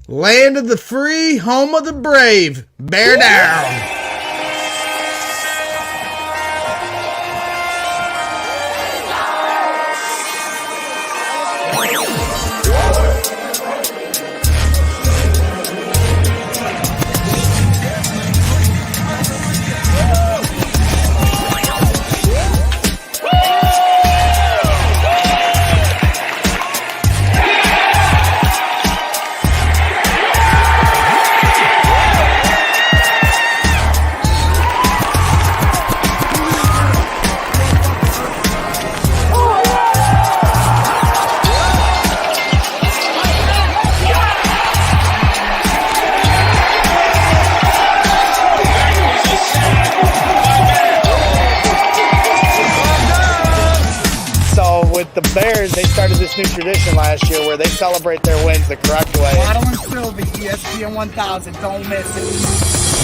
Land of the free, home of the brave. Bear down. The Bears, they started this new tradition last year where they celebrate their wins the correct way. Bottle and Sylvie, ESPN 1000, don't miss it.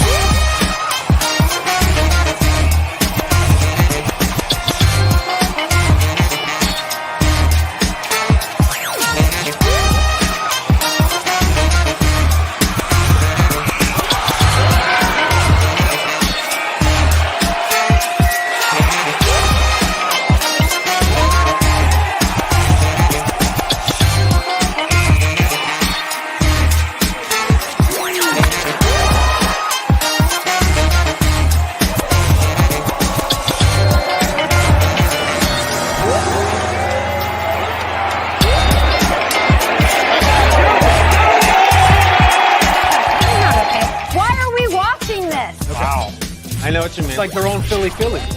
I know what you mean. It's like their own Philly.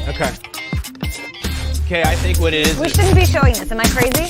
Okay. Okay, I think what it is. We shouldn't be showing this. Am I crazy?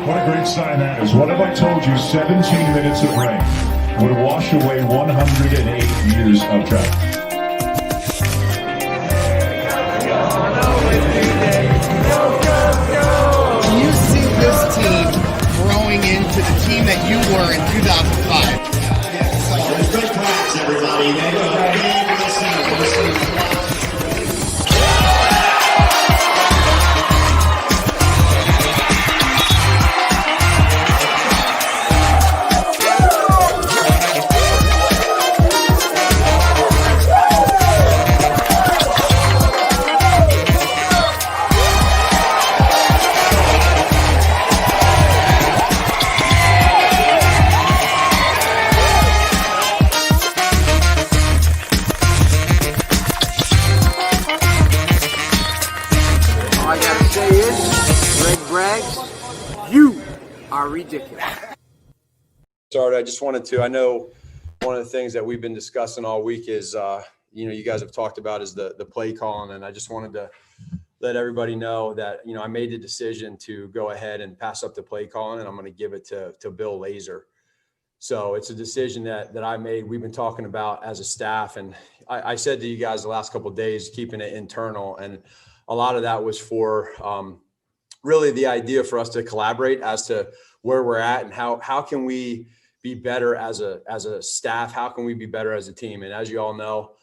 What a great sign that is. What have I told you? 17 minutes of rain would wash away 108 years of traffic. Do you see this team growing into the team that you were in 2005? Good claps, everybody. There you go. Ridiculous. Started, I just wanted to, I know one of the things that we've been discussing all week is, you guys have talked about is the play calling. And I just wanted to let everybody know that, I made the decision to go ahead and pass up the play calling, and I'm going to give it to Bill Laser. So it's a decision that I made. We've been talking about as a staff. And I said to you guys the last couple of days, keeping it internal. And a lot of that was for really the idea for us to collaborate as to where we're at and how can we be better as a staff? How can we be better as a team? And as you all know,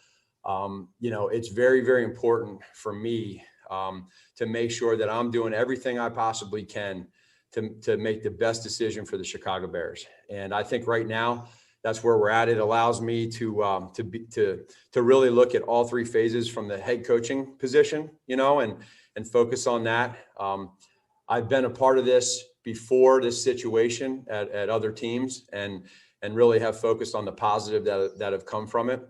it's very, very important for me to make sure that I'm doing everything I possibly can to make the best decision for the Chicago Bears. And I think right now that's where we're at. It allows me to really look at all three phases from the head coaching position, and focus on that. I've been a part of this before this situation at other teams and really have focused on the positive that have come from it.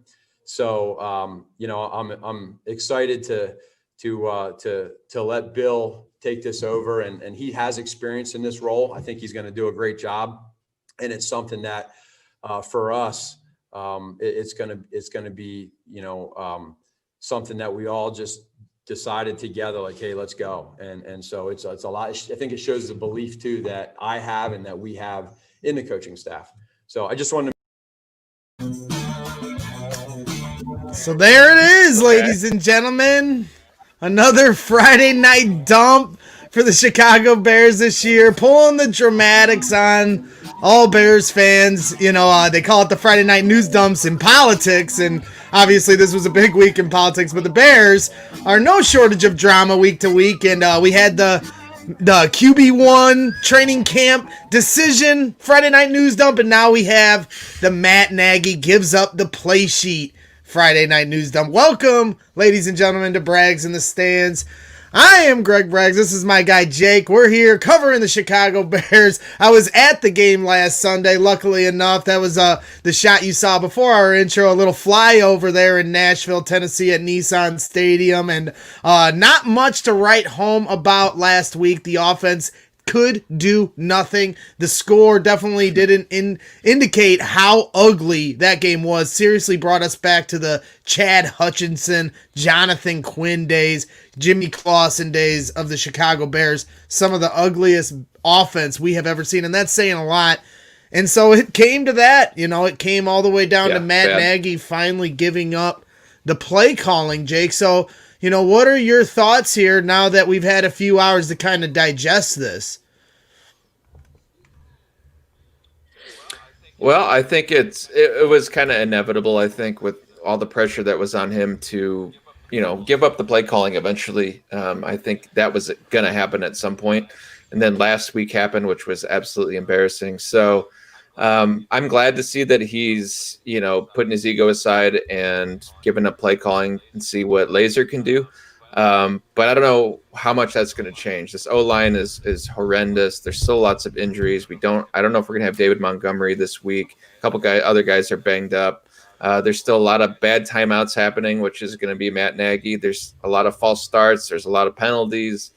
So, I'm excited to let Bill take this over, and he has experience in this role. I think he's going to do a great job, and it's something that for us, it's going to be, something that we all just decided together, like, hey, let's go. And so it's a lot. I think it shows the belief too that I have and that we have in the coaching staff. So I just wanted to. So there it is, ladies and gentlemen. Another Friday night dump for the Chicago Bears this year, pulling the dramatics on all Bears fans. They call it the Friday night news dumps in politics, and obviously this was a big week in politics, but the Bears are no shortage of drama week to week, and we had the QB1 training camp decision Friday night news dump, and now we have the Matt Nagy gives up the play sheet Friday night news dump. Welcome, ladies and gentlemen, to Braggs in the Stands. I am Greg Braggs. This is my guy Jake. We're here covering the Chicago Bears. I was at the game last Sunday, luckily enough. That was the shot you saw before our intro, a little flyover there in Nashville, Tennessee at Nissan Stadium. And not much to write home about last week. The offense could do nothing. The score definitely didn't indicate how ugly that game was. Seriously brought us back to the Chad Hutchinson, Jonathan Quinn days, Jimmy Clausen days of the Chicago Bears. Some of the ugliest offense we have ever seen, and that's saying a lot. And so it came to that. It came all the way down to Matt Nagy finally giving up the play calling, Jake. So, what are your thoughts here now that we've had a few hours to kind of digest this? Well, I think it was kind of inevitable, I think, with all the pressure that was on him to, give up the play calling eventually. I think that was going to happen at some point. And then last week happened, which was absolutely embarrassing. So I'm glad to see that he's, putting his ego aside and giving up play calling and see what Laser can do. But I don't know how much that's going to change. This O-line is horrendous. There's still lots of injuries. I don't know if we're going to have David Montgomery this week. A couple other guys are banged up. There's still a lot of bad timeouts happening, which is going to be Matt Nagy. There's a lot of false starts. There's a lot of penalties.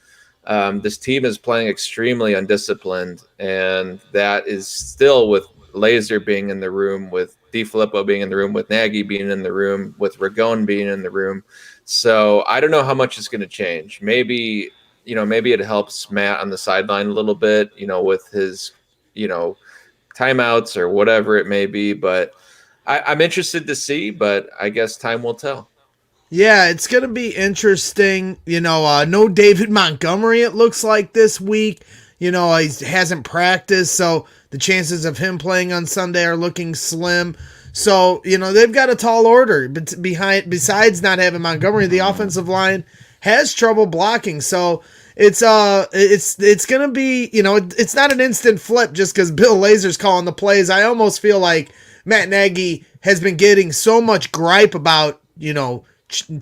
This team is playing extremely undisciplined, and that is still with Laser being in the room, with DiFilippo being in the room, with Nagy being in the room, with Ragone being in the room. So I don't know how much is going to change. Maybe it helps Matt on the sideline a little bit, with his, timeouts or whatever it may be. But I'm interested to see, but I guess time will tell. Yeah, it's going to be interesting. No David Montgomery, it looks like this week. He hasn't practiced, so the chances of him playing on Sunday are looking slim. So, they've got a tall order. But besides not having Montgomery, the offensive line has trouble blocking. So it's going to be, it's not an instant flip just because Bill Lazor's calling the plays. I almost feel like Matt Nagy has been getting so much gripe about,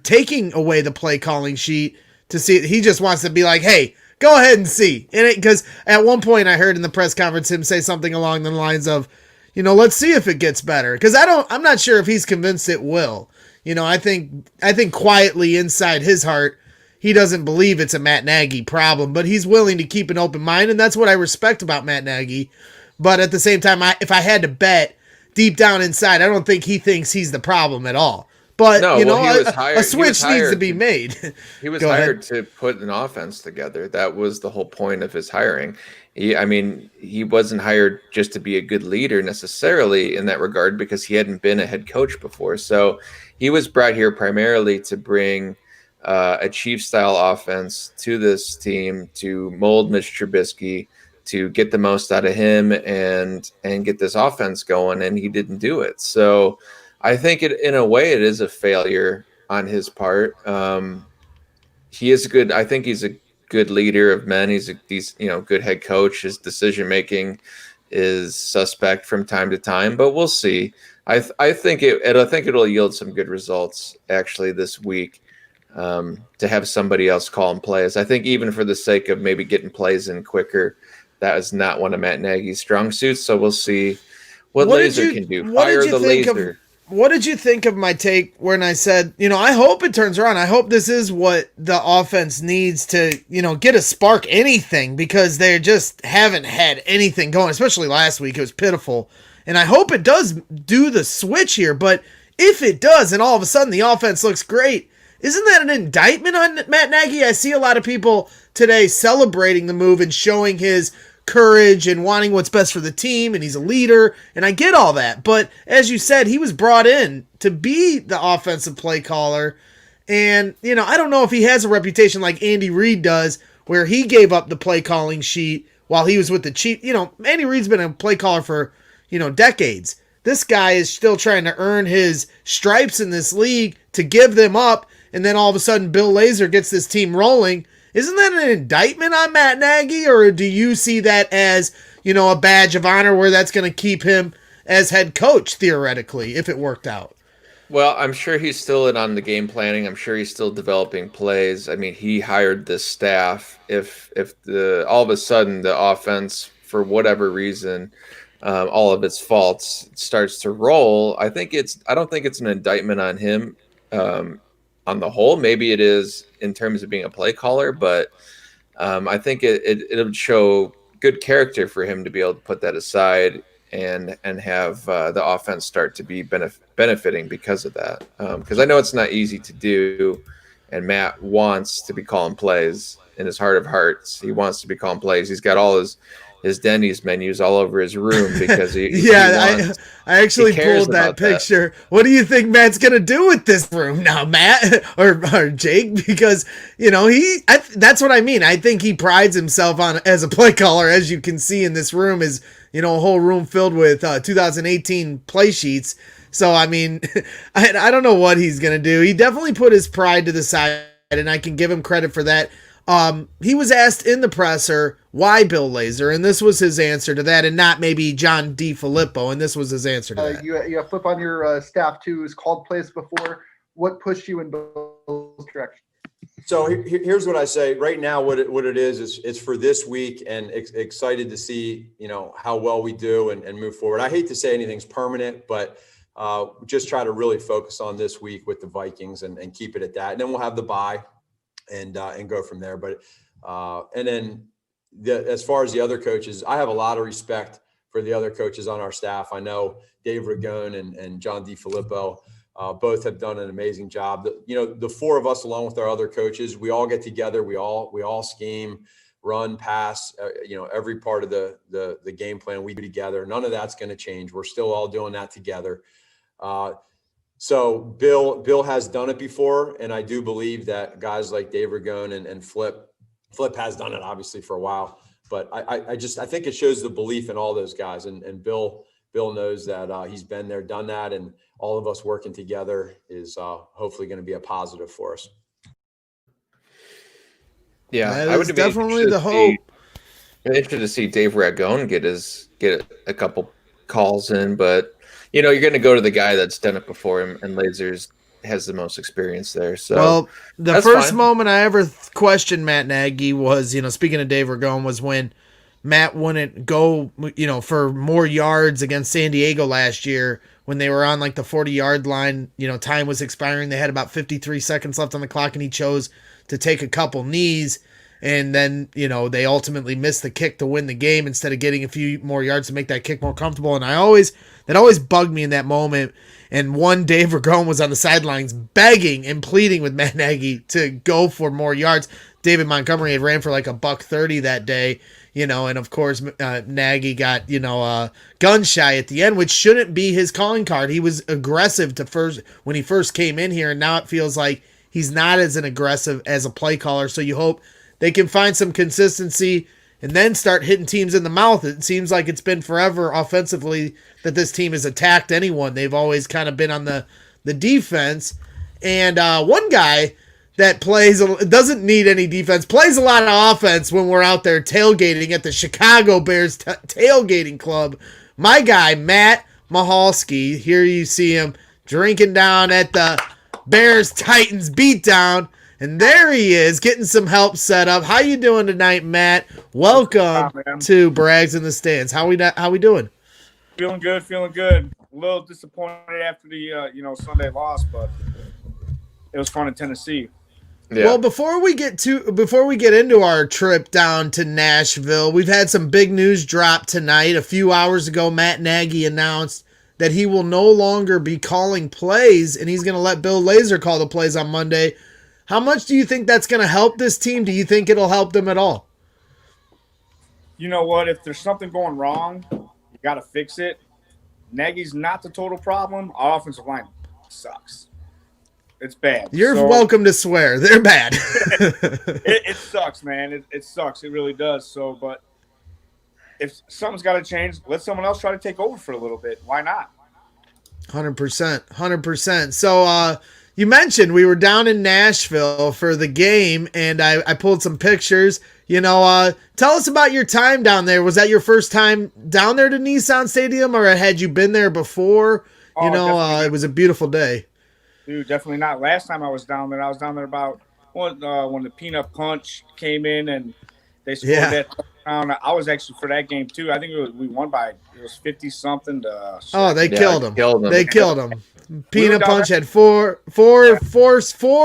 taking away the play calling sheet to see. He just wants to be like, hey, go ahead and see. Because at one point I heard in the press conference him say something along the lines of, let's see if it gets better. Because I'm not sure if he's convinced it will. I think quietly inside his heart, he doesn't believe it's a Matt Nagy problem, but he's willing to keep an open mind, and that's what I respect about Matt Nagy. But at the same time, if I had to bet deep down inside, I don't think he thinks he's the problem at all. But, no, a switch needs to be made. He was hired to put an offense together. That was the whole point of his hiring. He wasn't hired just to be a good leader necessarily in that regard because he hadn't been a head coach before. So he was brought here primarily to bring a Chiefs-style offense to this team, to mold Mitch Trubisky, to get the most out of him and get this offense going, and he didn't do it. So I think in a way it is a failure on his part. He is good. I think he's a good leader of men. He's a good head coach. His decision making is suspect from time to time, but we'll see. I think it'll yield some good results actually this week to have somebody else call and plays. I think even for the sake of maybe getting plays in quicker, that is not one of Matt Nagy's strong suits. So we'll see what Laser can do. Fire the Laser. what did you think of my take when I said, I hope it turns around. I hope this is what the offense needs to, get a spark, anything, because they just haven't had anything going, especially last week. It was pitiful. And I hope it does do the switch here. But if it does, and all of a sudden the offense looks great, isn't that an indictment on Matt Nagy? I see a lot of people today celebrating the move and showing his courage and wanting what's best for the team, and he's a leader, and I get all that. But as you said, he was brought in to be the offensive play caller, and I don't know if he has a reputation like Andy Reid does, where he gave up the play calling sheet while he was with the Chiefs. Andy Reid's been a play caller for decades. This guy is still trying to earn his stripes in this league to give them up, and then all of a sudden Bill Lazor gets this team rolling. Isn't that an indictment on Matt Nagy, or do you see that as, a badge of honor where that's going to keep him as head coach, theoretically, if it worked out? Well, I'm sure he's still in on the game planning. I'm sure he's still developing plays. I mean, he hired this staff. If all of a sudden the offense, for whatever reason, all of its faults starts to roll, I don't think it's an indictment on him. On the whole, maybe it is in terms of being a play caller, but I think it would show good character for him to be able to put that aside and have the offense start to be benefiting because of that. Because I know it's not easy to do, and Matt wants to be calling plays in his heart of hearts. He wants to be calling plays. He's got all his Denny's menus all over his room because I actually pulled that picture. That. What do you think Matt's gonna do with this room now, Matt or Jake? Because that's what I mean. I think he prides himself on as a play caller, as you can see in this room is a whole room filled with 2018 play sheets. So I mean, I don't know what he's gonna do. He definitely put his pride to the side, and I can give him credit for that. He was asked in the presser why Bill Lazor, and this was his answer to that, and not maybe John DeFilippo, and this was his answer to that. You have Flip on your staff too, who's called plays before. What pushed you in Bill's direction? So here's what I say. Right now, what it is it's for this week, and excited to see how well we do and move forward. I hate to say anything's permanent, but just try to really focus on this week with the Vikings and keep it at that, and then we'll have the bye. And go from there. But and then as far as the other coaches, I have a lot of respect for the other coaches on our staff. I know Dave Ragone and John DeFilippo both have done an amazing job. The four of us, along with our other coaches, we all get together. We all scheme, run, pass. Every part of the game plan we do together. None of that's going to change. We're still all doing that together. So Bill has done it before, and I do believe that guys like Dave Ragone and Flip has done it obviously for a while, but I think it shows the belief in all those guys, and Bill knows that he's been there, done that, and all of us working together is hopefully going to be a positive for us. Yeah, I would definitely the hope. Interested to see Dave Ragone get a couple calls in, but. You're going to go to the guy that's done it before him, and Lazor has the most experience there. So, well, the first moment I ever questioned Matt Nagy was, speaking of Dave Ragone, was when Matt wouldn't go, for more yards against San Diego last year when they were on like the 40-yard line. Time was expiring. They had about 53 seconds left on the clock, and he chose to take a couple knees. And then, they ultimately missed the kick to win the game instead of getting a few more yards to make that kick more comfortable. And that always bugged me in that moment. And one, Dave Ragone was on the sidelines begging and pleading with Matt Nagy to go for more yards. David Montgomery had ran for like $130 that day, and of course, Nagy got, gun shy at the end, which shouldn't be his calling card. He was aggressive when he first came in here, and now it feels like he's not as an aggressive as a play caller. So you hope they can find some consistency and then start hitting teams in the mouth. It seems like it's been forever offensively that this team has attacked anyone. They've always kind of been on the defense. And one guy that doesn't need any defense, plays a lot of offense when we're out there tailgating at the Chicago Bears tailgating club. My guy, Matt Michalski. Here you see him drinking down at the Bears-Titans beatdown. And there he is, getting some help set up. How you doing tonight, Matt? Welcome to Brags in the Stands. How we doing? Feeling good. A little disappointed after the Sunday loss, but it was fun in Tennessee. Yeah. Well, before we get into our trip down to Nashville, we've had some big news drop tonight. A few hours ago, Matt Nagy announced that he will no longer be calling plays, and he's going to let Bill Lazor call the plays on Monday. How much do you think that's going to help this team? Do you think it'll help them at all? You know what? If there's something going wrong, you got to fix it. Nagy's not the total problem. Our offensive line sucks. It's bad. You're welcome to swear. They're bad. It sucks, man. It sucks. It really does. So, but if something's got to change, let someone else try to take over for a little bit. Why not? 100%. 100%. So, you mentioned we were down in Nashville for the game, and I pulled some pictures. Tell us about your time down there. Was that your first time down there to Nissan Stadium, or had you been there before? It was a beautiful day. Dude, definitely not. Last time I was down there about when the Peanut Punch came in and they scored that touchdown. I was actually for that game too. I think we won by 50-something to. Oh, they killed him. They killed him. Peanut Punch had four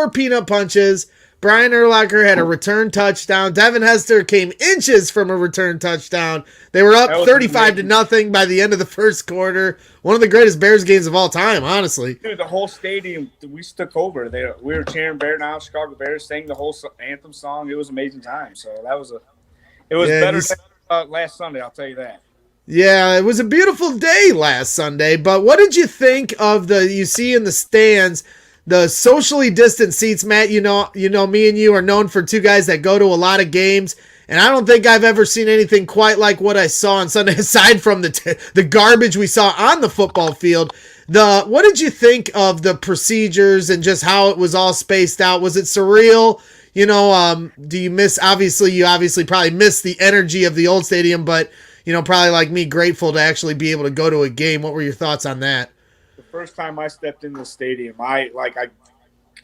peanut punches. Brian Urlacher had a return touchdown. Devin Hester came inches from a return touchdown. They were up 35-0 by the end of the first quarter. One of the greatest Bears games of all time, honestly. Dude, the whole stadium, we took over. We were cheering Bear Down, Chicago Bears, sang the whole anthem song. It was an amazing time. So it was better than last Sunday, I'll tell you that. Yeah, it was a beautiful day last Sunday. But what did you think of you see in the stands, the socially distant seats? Matt, me and you are known for two guys that go to a lot of games, and I don't think I've ever seen anything quite like what I saw on Sunday, aside from the garbage we saw on the football field. What did you think of the procedures and just how it was all spaced out? Was it surreal? Do you miss, you obviously probably miss the energy of the old stadium, but, probably like me, grateful to actually be able to go to a game. What were your thoughts on that? The first time I stepped in the stadium, I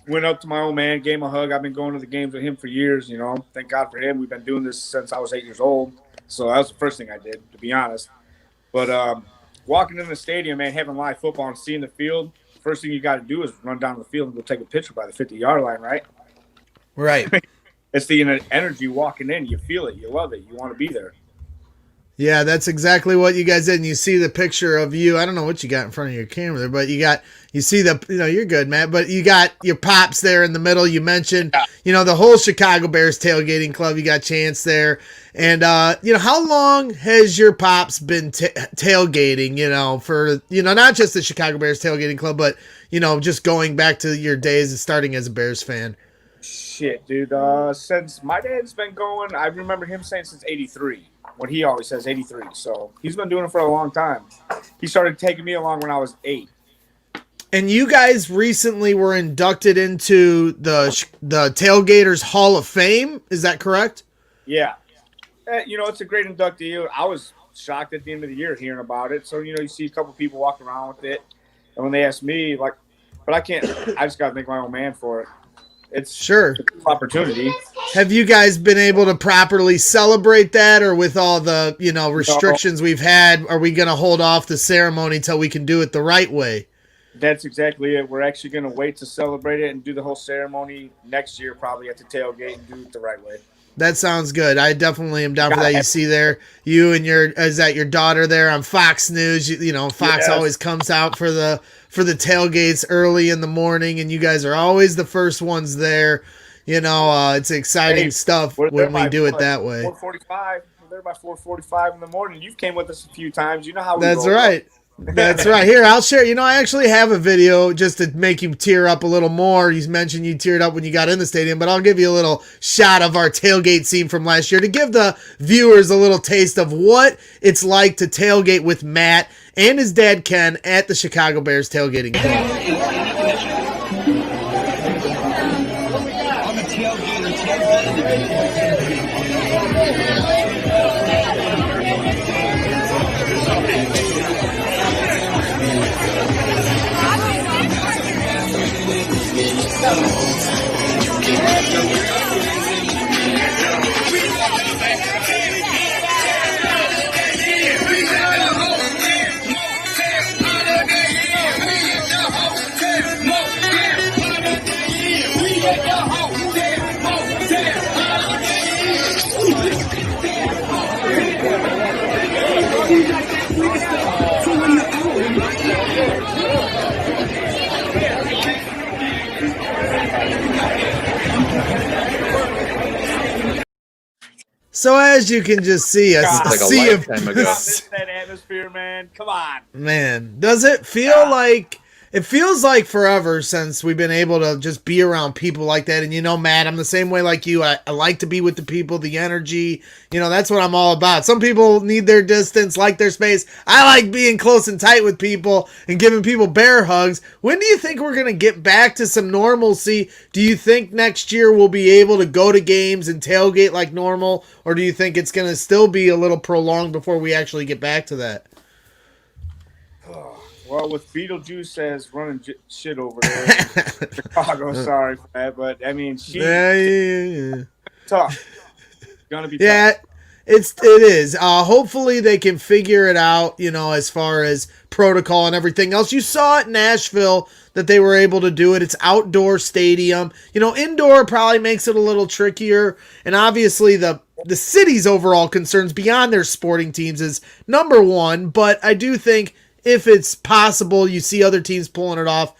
went up to my old man, gave him a hug. I've been going to the games with him for years, Thank God for him. We've been doing this since I was 8 years old. So that was the first thing I did, to be honest. But walking in the stadium, man, having live football and seeing the field, first thing you got to do is run down the field and go take a picture by the 50-yard line, right? Right. It's the energy walking in. You feel it. You love it. You want to be there. Yeah, that's exactly what you guys did. And you see the picture of you. I don't know what you got in front of your camera there, but you see you're good, Matt, but you got your pops there in the middle. You mentioned, the whole Chicago Bears tailgating club. You got Chance there. And, how long has your pops been tailgating, for, not just the Chicago Bears tailgating club, but, just going back to your days and starting as a Bears fan? Shit, dude. Since my dad's been going, I remember him saying since 83. What he always says, 83. So he's been doing it for a long time. He started taking me along when I was 8. And you guys recently were inducted into the Tailgaters Hall of Fame. Is that correct? Yeah. It's a great inductee. I was shocked at the end of the year hearing about it. So, you see a couple people walking around with it. And when they asked me, but I can't, I just got to thank my old man for it. It's an opportunity. Have you guys been able to properly celebrate that, or with all the, restrictions we've had, are we going to hold off the ceremony till we can do it the right way? That's exactly it. We're actually going to wait to celebrate it and do the whole ceremony next year, probably at the tailgate, and do it the right way. That sounds good. I definitely am down for that. You see there, you and your daughter there on Fox News. Fox always comes out for the tailgates early in the morning, and you guys are always the first ones there. It's exciting stuff when we do it that way. 4:45. We're there by 4:45 in the morning. You've came with us a few times. You know how we That's roll. Right. That's right. Here, I'll share. I actually have a video just to make you tear up a little more. You mentioned you teared up when you got in the stadium, but I'll give you a little shot of our tailgate scene from last year to give the viewers a little taste of what it's like to tailgate with Matt and his dad, Ken, at the Chicago Bears tailgating club. So as you can just see, a God. Like a sea of lifetime ago. I miss that atmosphere, man. Come on. man. Does it feel like it feels like forever since we've been able to just be around people like that? And Matt, I'm the same way like you. I like to be with the people, the energy. That's what I'm all about. Some people need their distance, like their space. I like being close and tight with people and giving people bear hugs. When do you think we're going to get back to some normalcy? Do you think next year we'll be able to go to games and tailgate like normal? Or do you think it's going to still be a little prolonged before we actually get back to that? Well, with Beetlejuice as running shit over there, Chicago, sorry for that, but I mean, Yeah. tough. Gonna be Yeah, tough. it is. Hopefully they can figure it out, as far as protocol and everything else. You saw at Nashville that they were able to do it. It's outdoor stadium. Indoor probably makes it a little trickier. And obviously the city's overall concerns beyond their sporting teams is number one. But I do think if it's possible, you see other teams pulling it off.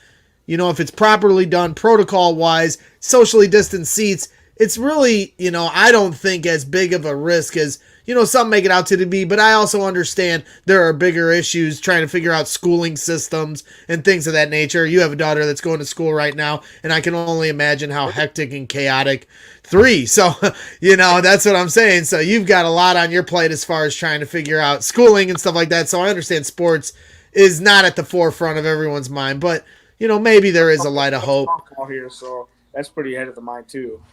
If it's properly done protocol-wise, socially distanced seats, it's really, I don't think as big of a risk as, some make it out to be, but I also understand there are bigger issues trying to figure out schooling systems and things of that nature. You have a daughter that's going to school right now, and I can only imagine how hectic and chaotic 3. So, that's what I'm saying. So you've got a lot on your plate as far as trying to figure out schooling and stuff like that. So I understand sports is not at the forefront of everyone's mind, but, maybe there is a light of hope. Here, so that's pretty ahead of the mind, too.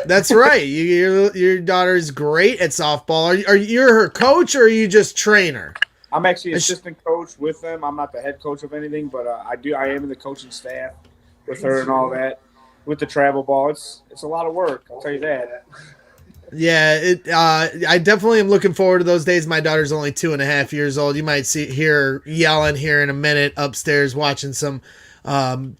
That's right. Your daughter is great at softball. Are you her coach or are you just trainer? I'm actually assistant coach with them. I'm not the head coach of anything, but I am in the coaching staff with her and all that. With the travel ball, it's a lot of work. I'll tell you that. Yeah, I definitely am looking forward to those days. My daughter's only 2.5 years old. You might hear her yelling here in a minute upstairs watching some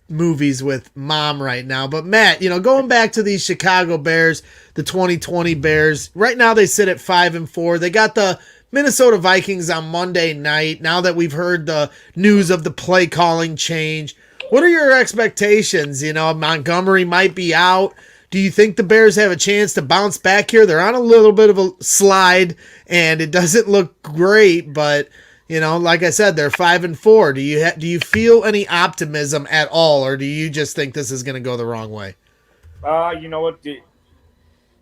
movies with mom right now. But Matt, going back to these Chicago Bears, the 2020 Bears, right now they sit at 5-4. They got the Minnesota Vikings on Monday night. Now that we've heard the news of the play calling change, what are your expectations? Montgomery might be out. Do you think the Bears have a chance to bounce back here? They're on a little bit of a slide and it doesn't look great, but like I said, they're 5-4. Do you feel any optimism at all, or do you just think this is going to go the wrong way? You know what?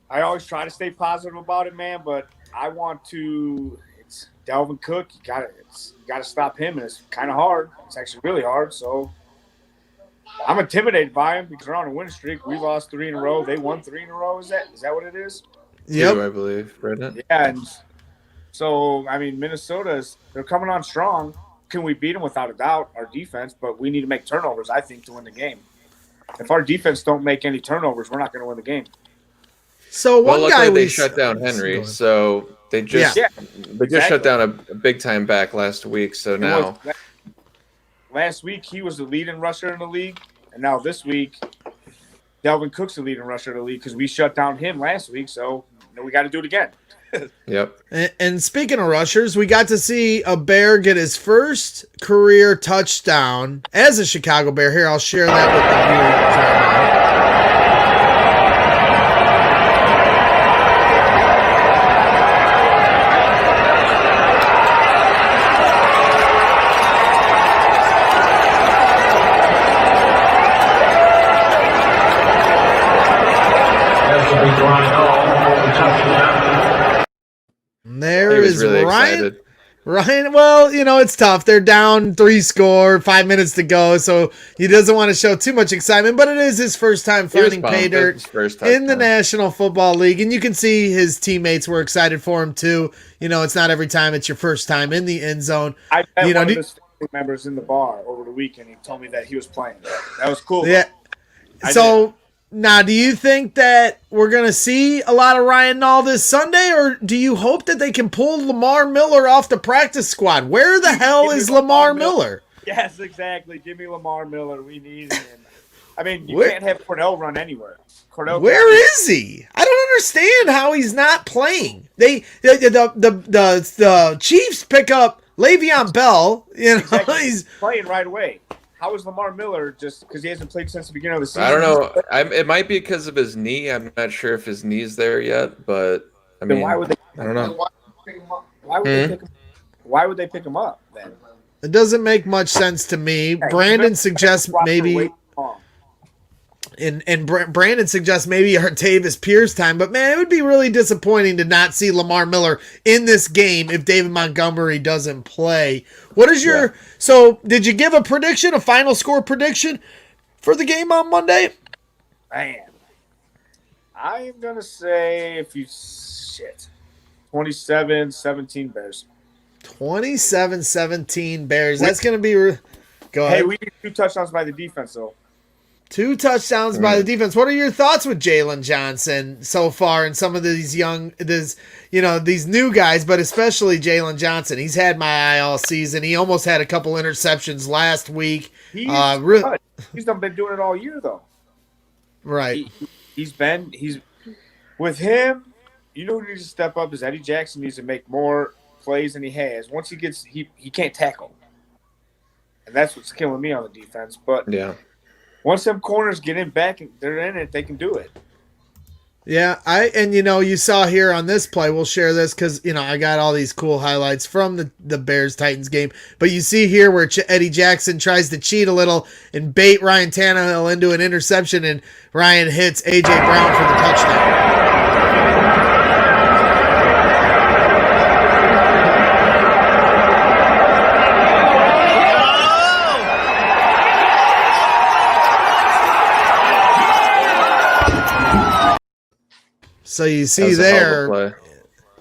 I always try to stay positive about it, man. But I want to. It's Dalvin Cook. You got to stop him, and it's kind of hard. It's actually really hard. So I'm intimidated by him because they're on a winning streak. We lost 3 in a row. They won 3 in a row. Is that what it is? Yep, I believe, Brendan. Yeah, and so, I mean, they're coming on strong. Can we beat them? Without a doubt, our defense, but we need to make turnovers, I think, to win the game. If our defense don't make any turnovers, we're not going to win the game. So they shut down Henry, so they just shut down a big-time back last week, so now. Last week, he was the leading rusher in the league, and now this week, Dalvin Cook's the leading rusher in the league because we shut down him last week, so we got to do it again. Yep. And speaking of rushers, we got to see a Bear get his first career touchdown as a Chicago Bear. Here, I'll share that with the viewers. There is really Ryan. Excited. Ryan, well, it's tough. They're down 3 score, 5 minutes to go, so he doesn't want to show too much excitement, but it is his first time finding pay dirt in the National Football League, and you can see his teammates were excited for him too. It's not every time it's your first time in the end zone. I met one of the members in the bar over the weekend. He told me that he was playing. That was cool. Yeah. So now, do you think that we're going to see a lot of Ryan Nall this Sunday, or do you hope that they can pull Lamar Miller off the practice squad? Where the hell is Lamar Miller? Yes, exactly. Give me Lamar Miller. We need him. I mean, you can't have Cordell run anywhere. Where is he? I don't understand how he's not playing. The Chiefs pick up Le'Veon Bell. Exactly. He's playing right away. How is Lamar Miller just because he hasn't played since the beginning of the season? I don't know. It might be because of his knee. I'm not sure if his knee's there yet, but I Then mean, why would they? I don't know. Why would they pick him up then? It doesn't make much sense to me. Brandon suggests maybe, and Brandon suggests maybe Artavis Pierce time, but man, it would be really disappointing to not see Lamar Miller in this game if David Montgomery doesn't play. What is your so? Did you give a prediction, a final score prediction for the game on Monday? Man, I am gonna say 27-17 Bears. 27-17 Bears. That's going to be go ahead. Hey, we need 2 touchdowns by the defense, though. 2 touchdowns by the defense. What are your thoughts with Jalen Johnson so far and some of these these new guys, but especially Jalen Johnson? He's had my eye all season. He almost had a couple interceptions last week. He's been doing it all year, though. Right. He's with him. You know who needs to step up is Eddie Jackson. Needs to make more plays than he has. Once he can't tackle, and that's what's killing me on the defense. But once them corners get in back and they're in it, they can do it. Yeah, you saw here on this play, we'll share this because I got all these cool highlights from the Bears Titans game. But you see here where Eddie Jackson tries to cheat a little and bait Ryan Tannehill into an interception, and Ryan hits AJ Brown for the touchdown. So you see there,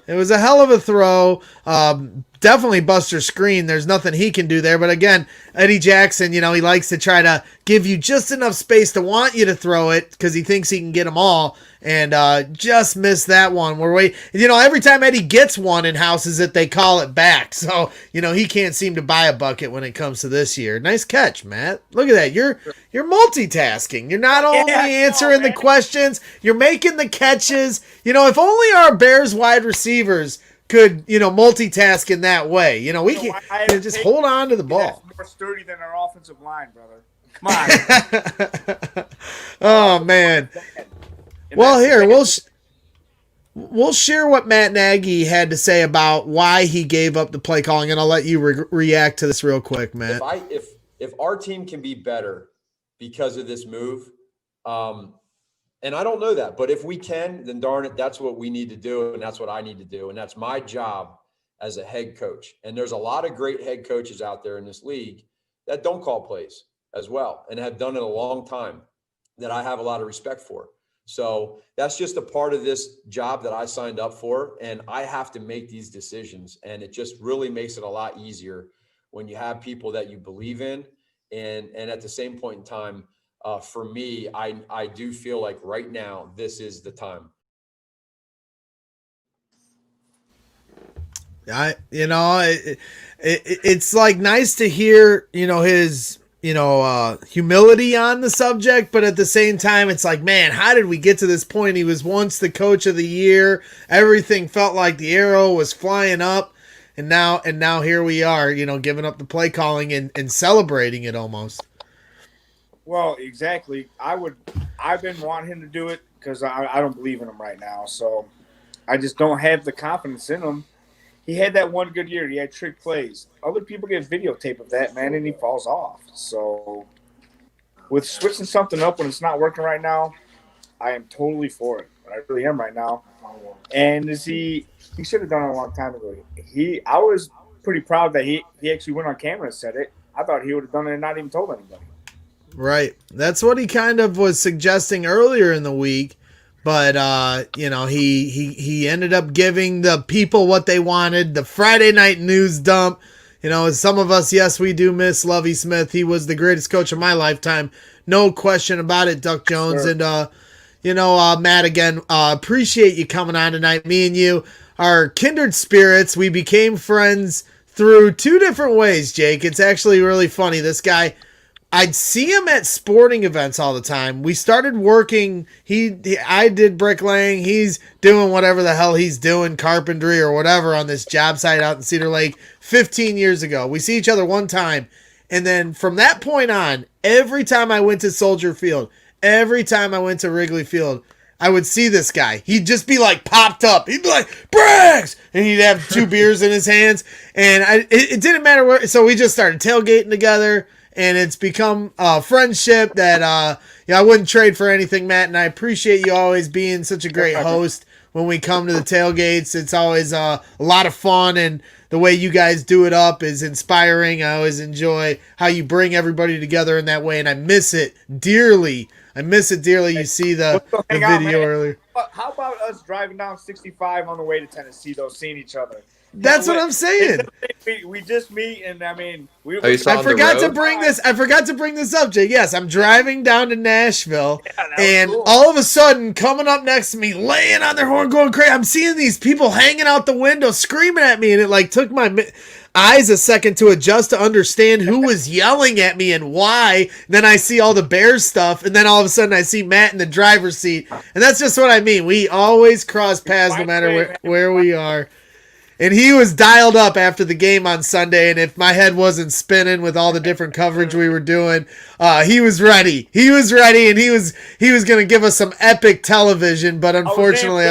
it was a hell of a throw. Definitely Buster Screen. There's nothing he can do there. But again, Eddie Jackson, he likes to try to give you just enough space to want you to throw it because he thinks he can get them all. And just missed that one. Every time Eddie gets one and houses it, they call it back. So, he can't seem to buy a bucket when it comes to this year. Nice catch, Matt. Look at that. You're multitasking. You're not only answering the questions, you're making the catches. If only our Bears wide receivers could, multitask in that way. We can just hold on to the ball. More sturdy than our offensive line, brother. Come on. Oh, man. Well, here, we'll share what Matt Nagy had to say about why he gave up the play calling, and I'll let you react to this real quick, Matt. If our team can be better because of this move, and I don't know that, but if we can, then darn it, that's what we need to do, and that's what I need to do, and that's my job as a head coach. And there's a lot of great head coaches out there in this league that don't call plays as well and have done it a long time that I have a lot of respect for. So that's just a part of this job that I signed up for, and I have to make these decisions. And it just really makes it a lot easier when you have people that you believe in. And at the same point in time, for me, I do feel like right now, this is the time. It's like nice to hear, his humility on the subject, but at the same time, it's like, man, how did we get to this point? He was once the coach of the year. Everything felt like the arrow was flying up, and now here we are, giving up the play calling and celebrating it almost. Well, exactly. I've been wanting him to do it because I don't believe in him right now. So I just don't have the confidence in him. He had that one good year. He had trick plays. Other people get videotape of that, man, and he falls off. So with switching something up when it's not working right now, I am totally for it. I really am right now. And he should have done it a long time ago. I was pretty proud that he actually went on camera and said it. I thought he would have done it and not even told anybody. Right. That's what he kind of was suggesting earlier in the week. But, he ended up giving the people what they wanted, the Friday night news dump. As some of us, yes, we do miss Lovie Smith. He was the greatest coach of my lifetime. No question about it, Duck Jones. Sure. And, Matt, again, appreciate you coming on tonight. Me and you are kindred spirits. We became friends through 2 different ways, Jake. It's actually really funny. This guy, I'd see him at sporting events all the time. We started working. I did bricklaying. He's doing whatever the hell he's doing, carpentry or whatever on this job site out in Cedar Lake 15 years ago. We see each other one time. And then from that point on, every time I went to Soldier Field, every time I went to Wrigley Field, I would see this guy. He'd just be like popped up. He'd be like, Braggs! And he'd have 2 beers in his hands. And it didn't matter where. So we just started tailgating together. And it's become a friendship that I wouldn't trade for anything, Matt. And I appreciate you always being such a great host when we come to the tailgates. It's always a lot of fun. And the way you guys do it up is inspiring. I always enjoy how you bring everybody together in that way. And I miss it dearly. You see the video earlier. How about us driving down 65 on the way to Tennessee, though, seeing each other? That's what I'm saying. We just meet, and I mean, I forgot to bring this up, Jay. Yes, I'm driving down to Nashville, and cool. All of a sudden, coming up next to me, laying on their horn, going crazy. I'm seeing these people hanging out the window, screaming at me, and it like took my eyes a second to adjust to understand who was yelling at me and why. And then I see all the Bears stuff, and then all of a sudden I see Matt in the driver's seat, and that's just what I mean. We always cross paths no matter where we are. And he was dialed up after the game on Sunday, and if my head wasn't spinning with all the different coverage we were doing, he was ready. He was ready, and he was going to give us some epic television, but unfortunately,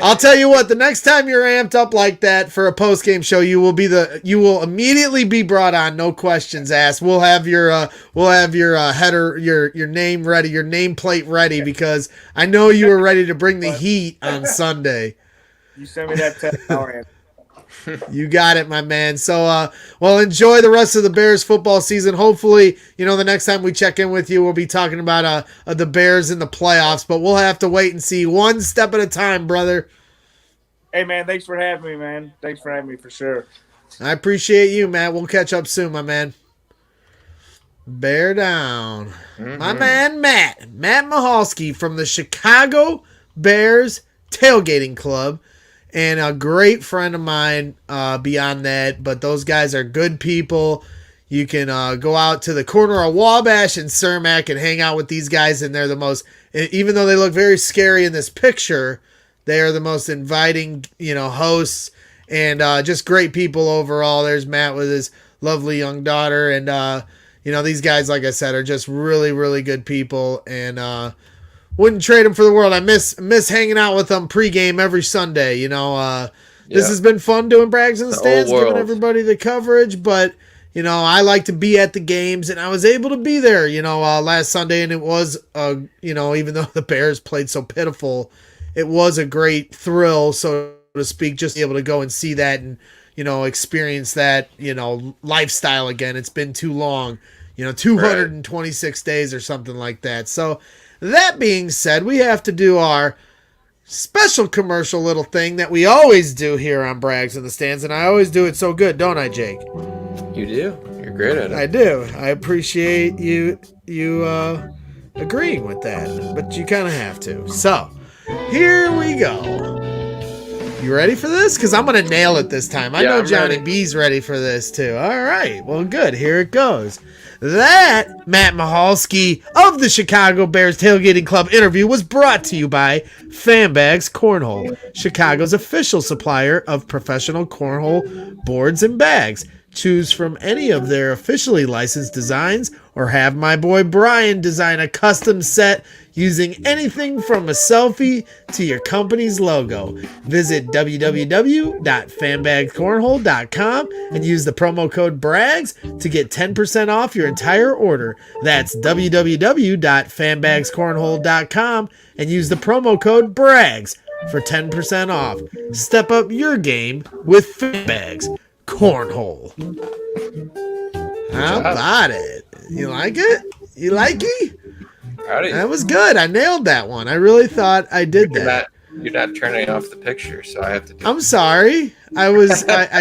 I'll tell you what, the next time you're amped up like that for a post-game show, you will immediately be brought on, no questions asked. We'll have your header, your name ready, your nameplate ready, because I know you were ready to bring the heat on Sunday. You send me that text. You got it, my man. So, enjoy the rest of the Bears football season. Hopefully, the next time we check in with you, we'll be talking about the Bears in the playoffs. But we'll have to wait and see, one step at a time, brother. Hey, man, thanks for having me, man. Thanks for having me, for sure. I appreciate you, Matt. We'll catch up soon, my man. Bear down. Mm-hmm. My man, Matt Michalski from the Chicago Bears Tailgating Club. And a great friend of mine beyond that. But those guys are good people. You can go out to the corner of Wabash and Cermak and hang out with these guys. And they're the most, even though they look very scary in this picture, they are the most inviting, hosts. And just great people overall. There's Matt with his lovely young daughter. And, these guys, like I said, are just really, really good people. And, wouldn't trade them for the world. I miss hanging out with them pregame every Sunday. This has been fun doing Braggs in the Stands, giving everybody the coverage. But I like to be at the games, and I was able to be there. Last Sunday, and it was even though the Bears played so pitiful, it was a great thrill, so to speak, just to be able to go and see that and experience that lifestyle again. It's been too long, 226 days or something like that. So. That being said, we have to do our special commercial little thing that we always do here on Braggs in the Stands, and I always do it so good, don't I, Jake? You do. You're great at it. I do. I appreciate you agreeing with that, but you kind of have to. So, here we go. You ready for this? Because I'm going to nail it this time. I know Johnny B's ready for this, too. All right. Well, good. Here it goes. That Matt Michalski of the Chicago Bears Tailgating Club interview was brought to you by Fanbags Cornhole, Chicago's official supplier of professional cornhole boards and bags. Choose from any of their officially licensed designs or have my boy Brian design a custom set using anything from a selfie to your company's logo. Visit www.fanbagcornhole.com and use the promo code BRAGS to get 10% off your entire order. That's www.fanbagscornhole.com and use the promo code BRAGS for 10% off. Step up your game with Fanbags Cornhole. How about it? You like it? You like it? That was good. I nailed that one. I really thought I did that. You're not turning off the picture, so I have to do I'm sorry. I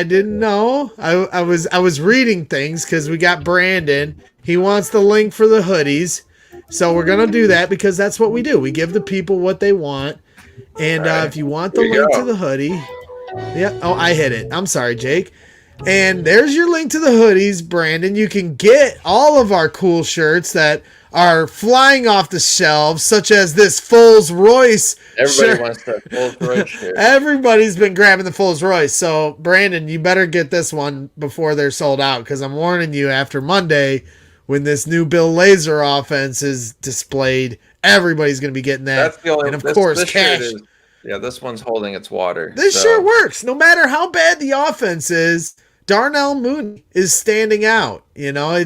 didn't know. I was reading things because we got Brandon. He wants the link for the hoodies. So we're gonna do that because that's what we do. We give the people what they want. And if you want the link to the hoodie. Yeah. Oh, I hit it. I'm sorry, Jake. And there's your link to the hoodies, Brandon. You can get all of our cool shirts that are flying off the shelves, such as this Rolls Royce Everybody shirt. wants that Rolls Royce shirt. Everybody's been grabbing the Rolls Royce. So, Brandon, you better get this one before they're sold out, because I'm warning you, after Monday, when this new Bill Lazor offense is displayed Everybody's going to be getting that. That's the only. And of course, this cash. shirt is, yeah, this one's holding its water. This shirt works. No matter how bad the offense is, Darnell Mooney is standing out. You know,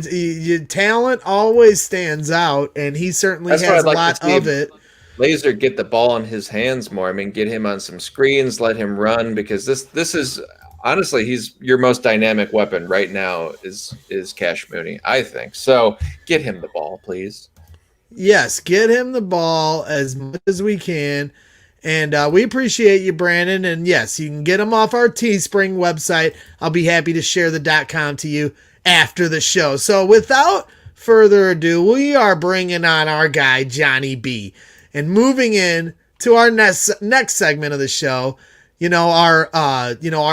talent always stands out, and he certainly has a lot of it. Laser get the ball in his hands more. I mean, get him on some screens, let him run, because this is honestly, he's your most dynamic weapon right now is Cash Mooney, I think. So get him the ball, please. Yes, get him the ball as much as we can. And we appreciate you, Brandon. And yes, you can get them off our Teespring website. I'll be happy to share the .com to you after the show. So without further ado, we are bringing on our guy, Johnny B. And moving in to our next segment of the show, our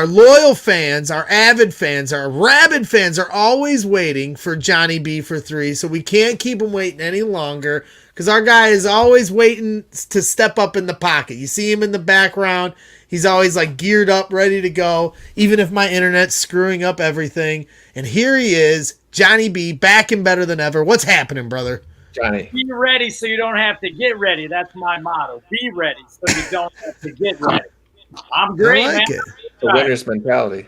loyal fans, our avid fans, our rabid fans are always waiting for Johnny B for 3. So we can't keep them waiting any longer, because our guy is always waiting to step up in the pocket. You see him in the background. He's always like geared up, ready to go, even if my internet's screwing up everything. And here he is, Johnny B, back and better than ever. What's happening, brother? Johnny. Be ready so you don't have to get ready. That's my motto. Be ready so you don't have to get ready. I'm great, I like man. it. The winner's mentality.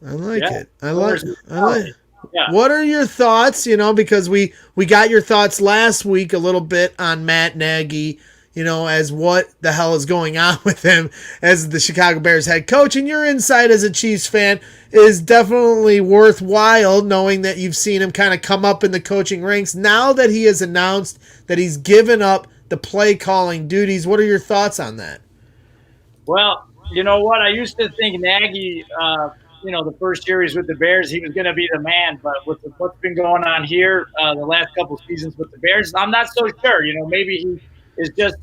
I like it. I like it. Yeah. What are your thoughts? Because we got your thoughts last week a little bit on Matt Nagy, as what the hell is going on with him as the Chicago Bears head coach. And your insight as a Chiefs fan is definitely worthwhile, knowing that you've seen him kind of come up in the coaching ranks. Now that he has announced that he's given up the play calling duties, what are your thoughts on that? Well, you know what? I used to think Nagy, the first year he's with the Bears, he was going to be the man. But with what's been going on here the last couple seasons with the Bears, I'm not so sure. Maybe he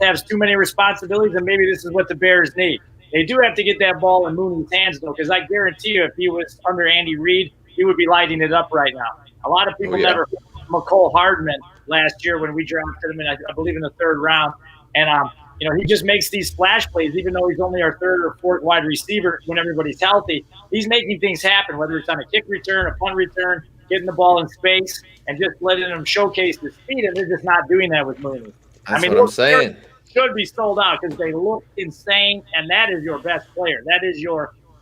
has too many responsibilities, and maybe this is what the Bears need. They do have to get that ball in Mooney's hands, though, because I guarantee you, if he was under Andy Reid, he would be lighting it up right now. A lot of people never heard McCole Hardman last year when we drafted him, I believe, in the 3rd round. And he just makes these splash plays, even though he's only our 3rd or 4th wide receiver when everybody's healthy. He's making things happen, whether it's on a kick return, a punt return, getting the ball in space, and just letting him showcase his speed. And they're just not doing that with Mooney. That's what I'm saying. Should be sold out because they look insane, and that is your best player. That is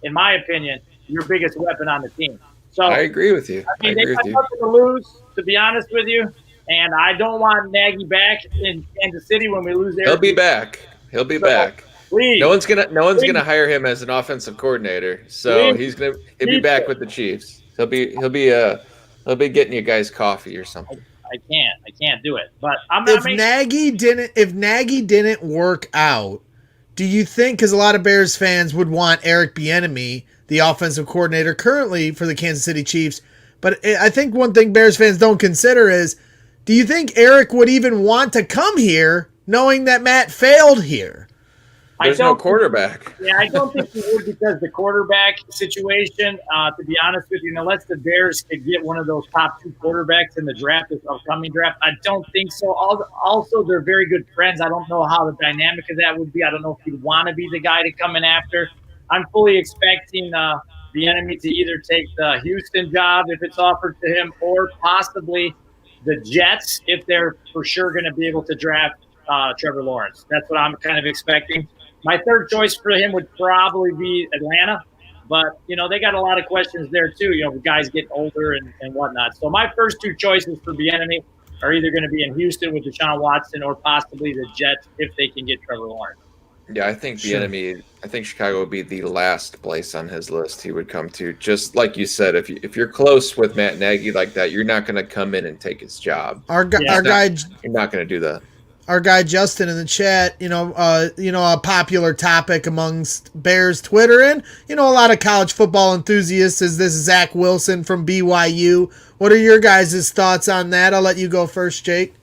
in my opinion, your biggest weapon on the team. So I agree with you. I mean, they got nothing to lose, to be honest with you. And I don't want Nagy back in Kansas City when we lose there. He'll be back. He'll be back. Please. No one's gonna hire him as an offensive coordinator. So he'll be back with the Chiefs. He'll be getting you guys coffee or something. I can't do it. But if Nagy didn't work out, do you think, because a lot of Bears fans would want Eric Bieniemy, the offensive coordinator currently for the Kansas City Chiefs, but I think one thing Bears fans don't consider is, do you think Eric would even want to come here knowing that Matt failed here? There's no quarterback. I don't think he would, because the quarterback situation, to be honest with you, unless the Bears could get one of those top 2 quarterbacks in the draft, this upcoming draft, I don't think so. Also, they're very good friends. I don't know how the dynamic of that would be. I don't know if he'd want to be the guy to come in after. I'm fully expecting the enemy to either take the Houston job if it's offered to him, or possibly the Jets if they're for sure going to be able to draft Trevor Lawrence. That's what I'm kind of expecting. My 3rd choice for him would probably be Atlanta, but, they got a lot of questions there too, with guys getting older and whatnot. So my first 2 choices for Bieniemy are either going to be in Houston with Deshaun Watson, or possibly the Jets if they can get Trevor Lawrence. Yeah, I think I think Chicago would be the last place on his list he would come to. Just like you said, if you're close with Matt Nagy like that, you're not going to come in and take his job. You're not going to do that. Our guy Justin in the chat, a popular topic amongst Bears Twitter and, a lot of college football enthusiasts is this Zach Wilson from BYU. What are your guys' thoughts on that? I'll let you go first, Jake.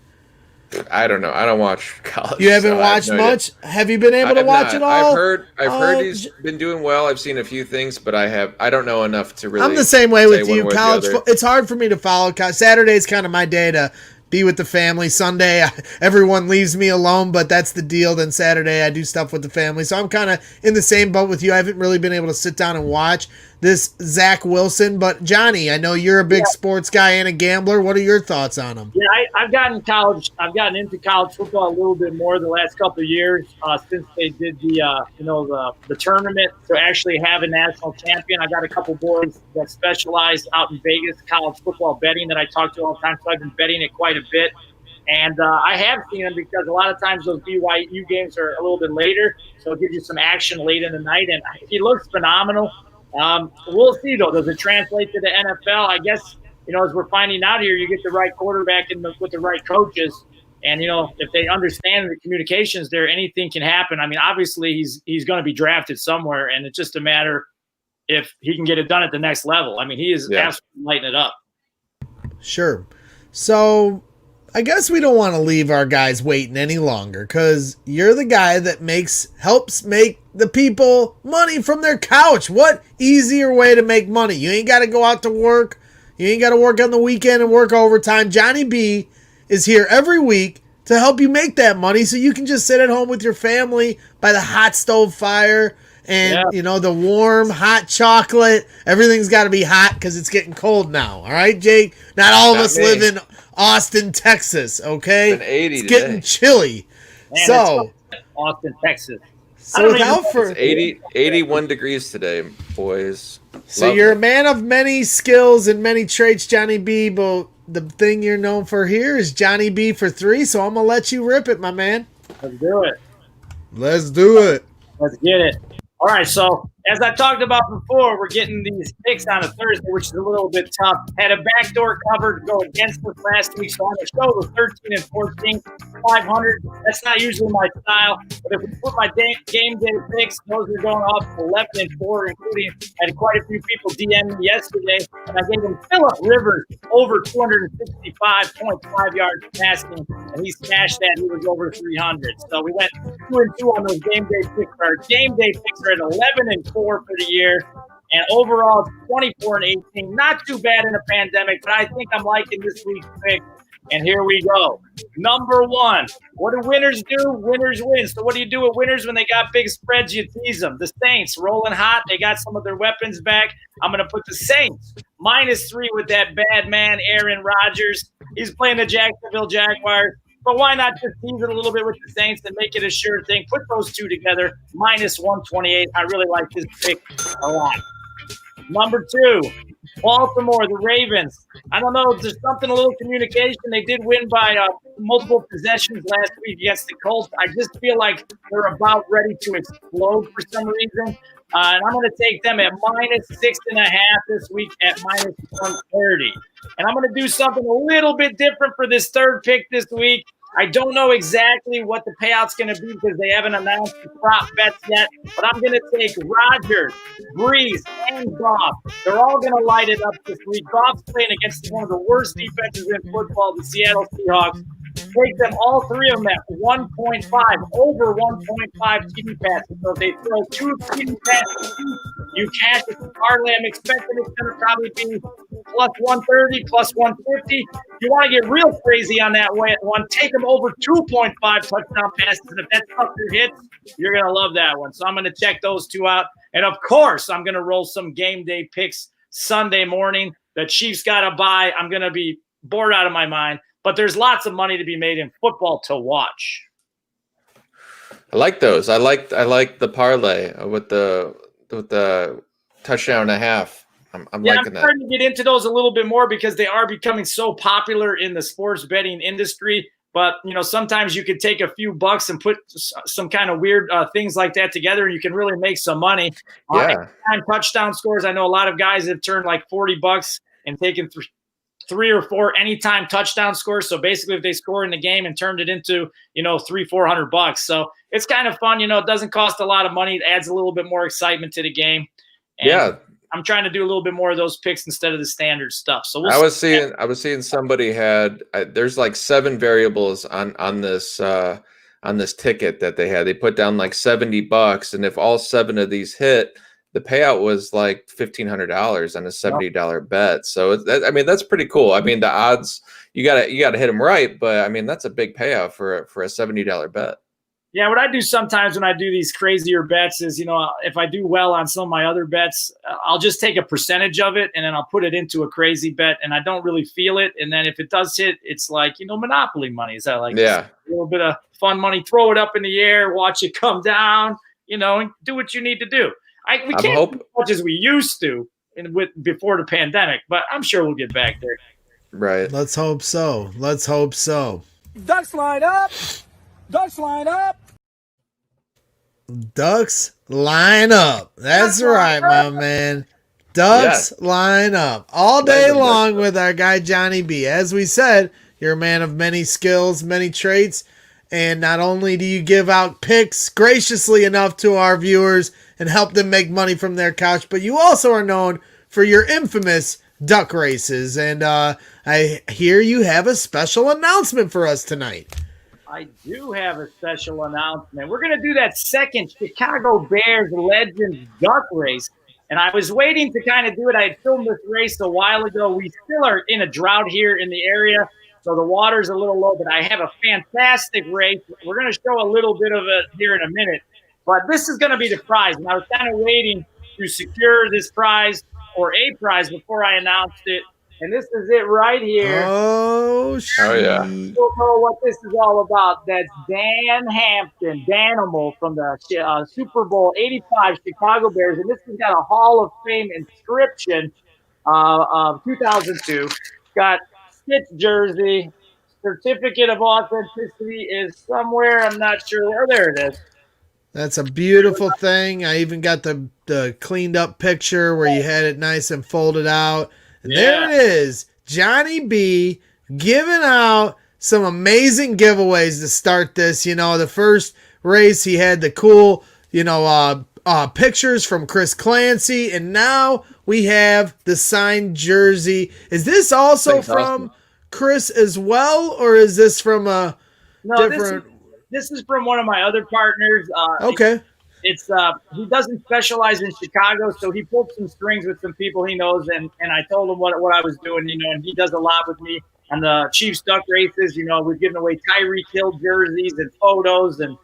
I don't know. I don't watch college. You haven't watched much? Have you been able to watch it all? I've heard he's been doing well. I've seen a few things, but I don't know enough to really. I'm the same way with you. College, it's hard for me to follow. Saturday's kind of my day to be with the family. Sunday, everyone leaves me alone, but that's the deal. Then Saturday, I do stuff with the family. So I'm kind of in the same boat with you. I haven't really been able to sit down and watch. this Zach Wilson. But Johnny, I know you're a big sports guy and a gambler. What are your thoughts on him? Yeah, I've gotten into college football a little bit more the last couple of years since they did the tournament to actually have a national champion. I got a couple boys that specialize out in Vegas college football betting that I talk to all the time, so I've been betting it quite a bit. And I have seen him because a lot of times those BYU games are a little bit later, so it gives you some action late in the night. And he looks phenomenal. We'll see, though. Does it translate to the NFL? I guess, as we're finding out here, you get the right quarterback with the right coaches. And, if they understand the communications there, anything can happen. I mean, obviously, he's going to be drafted somewhere, and it's just a matter if he can get it done at the next level. I mean, he is absolutely lighting it up. Sure. So I guess we don't want to leave our guys waiting any longer because you're the guy that helps make the people money from their couch. What easier way to make money? You ain't got to go out to work. You ain't got to work on the weekend and work overtime. Johnny B is here every week to help you make that money so you can just sit at home with your family by the hot stove fire and, the warm, hot chocolate. Everything's got to be hot because it's getting cold now. All right, Jake? Not all of us live in Austin, Texas, okay? It's been 80 it's today. getting chilly. Man, Austin, Texas. So it's 81 degrees today, boys. So you're a man of many skills and many traits, Johnny B, but the thing you're known for here is Johnny B for 3, so I'm going to let you rip it, my man. Let's do it. Let's do it. Let's get it. All right, so as I talked about before, we're getting these picks on a Thursday, which is a little bit tough. Had a backdoor cover to go against us last week, so on the show was 13 and 14, 500. That's not usually my style, but if we put my game day picks, those are going off 11 and 4, including I had quite a few people DM me yesterday, and I gave him Phillip Rivers over 265.5 yards passing, and he smashed that. He was over 300. So we went 2 and 2 on those game day picks. Our game day picks are at 11 and 4 for the year, and overall 24 and 18. Not too bad in a pandemic, but I think I'm liking this week's pick. And here we go. Number 1. What do winners do? Winners win. So what do you do with winners when they got big spreads? You tease them. The Saints rolling hot. They got some of their weapons back. I'm going to put the Saints -3 with that bad man, Aaron Rodgers. He's playing the Jacksonville Jaguars. But why not just tease it a little bit with the Saints and make it a sure thing? Put those two together, -128. I really like this pick a lot. Number 2, Baltimore, the Ravens. I don't know. There's something, a little communication. They did win by multiple possessions last week against the Colts. I just feel like they're about ready to explode for some reason. And I'm going to take them at -6.5 this week at -130. And I'm going to do something a little bit different for this third pick this week. I don't know exactly what the payout's going to be because they haven't announced the prop bets yet, but I'm going to take Rodgers, Breeze, and Goff. They're all going to light it up this week. Goff's playing against one of the worst defenses in football, the Seattle Seahawks. Take them, all 3 of them, at 1.5, over 1.5 TD passes. So if they throw 2 TD passes, you cash it to parlay. I'm expecting it's going to probably be +130, +150. You want to get real crazy on that one, take them over 2.5 touchdown passes. And if that sucker hits, you're going to love that one. So I'm going to check those 2 out. And, of course, I'm going to roll some game day picks Sunday morning. The Chiefs got a bye. I'm going to be bored out of my mind. But there's lots of money to be made in football to watch. I like those. I like the parlay with the touchdown and a half. I'm liking that. I'm starting to get into those a little bit more because they are becoming so popular in the sports betting industry. But, sometimes you could take a few bucks and put some kind of weird things like that together, and you can really make some money. Anytime touchdown scores, I know a lot of guys have turned like $40 and taken 3 or 4 anytime touchdown scores. So basically if they score in the game and turned it into, $300-400. So it's kind of fun. It doesn't cost a lot of money. It adds a little bit more excitement to the game. And I'm trying to do a little bit more of those picks instead of the standard stuff. So I was seeing somebody had, there's like 7 variables on this ticket that they had. They put down like $70, and if all 7 of these hit, the payout was like $1,500 on a $70 bet. So that's pretty cool. I mean, the odds, you gotta hit them right, but I mean, that's a big payout for a $70 bet. Yeah, what I do sometimes when I do these crazier bets is, if I do well on some of my other bets, I'll just take a percentage of it and then I'll put it into a crazy bet, and I don't really feel it. And then if it does hit, it's like, Monopoly money. Is that like a little bit of fun money? Throw it up in the air, watch it come down, and do what you need to do. We can't do as much as we used to before the pandemic, but I'm sure we'll get back there. Right. Let's hope so. Let's hope so. Ducks line up. Ducks line up. Ducks line up. That's right, my man. Ducks line up all day long with our guy Johnny B. As we said, you're a man of many skills, many traits, and not only do you give out picks graciously enough to our viewers and help them make money from their couch, but you also are known for your infamous duck races. And I hear you have a special announcement for us tonight. I do have a special announcement. We're going to do that second Chicago Bears Legends Duck Race. And I was waiting to kind of do it. I had filmed this race a while ago. We still are in a drought here in the area, so the water's a little low, but I have a fantastic race. We're going to show a little bit of it here in a minute. But this is going to be the prize. And I was kind of waiting to secure this prize or a prize before I announced it. And this is it right here. Oh, yeah. You don't know what this is all about. That's Dan Hampton, Danimal from the Super Bowl 85 Chicago Bears. And this has got a Hall of Fame inscription of 2002. Got Stitch jersey. Certificate of authenticity is somewhere. I'm not sure where. There it is. That's a beautiful thing. I even got the cleaned up picture where you had it nice and folded out. And there it is, Johnny B giving out some amazing giveaways to start this. The first race he had the cool, pictures from Chris Clancy, and now we have the signed jersey. Is this also from Chris as well, or is this from a different? This is from one of my other partners. Okay. It's he doesn't specialize in Chicago, so he pulled some strings with some people he knows, and I told him what I was doing, and he does a lot with me on the Chiefs duck races. We've given away Tyreek Hill jerseys and photos, and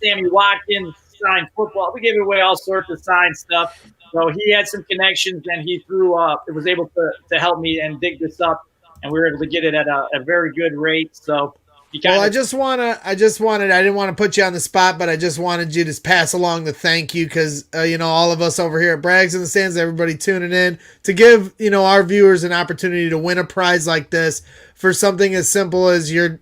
Sammy Watkins signed football. We gave away all sorts of signed stuff. So he had some connections, and he was able to help me and dig this up, and we were able to get it at a very good rate. So. Well, I didn't want to put you on the spot, but I just wanted you to pass along the thank you because, all of us over here at Brags in the Stands, everybody tuning in to give, our viewers an opportunity to win a prize like this for something as simple as your,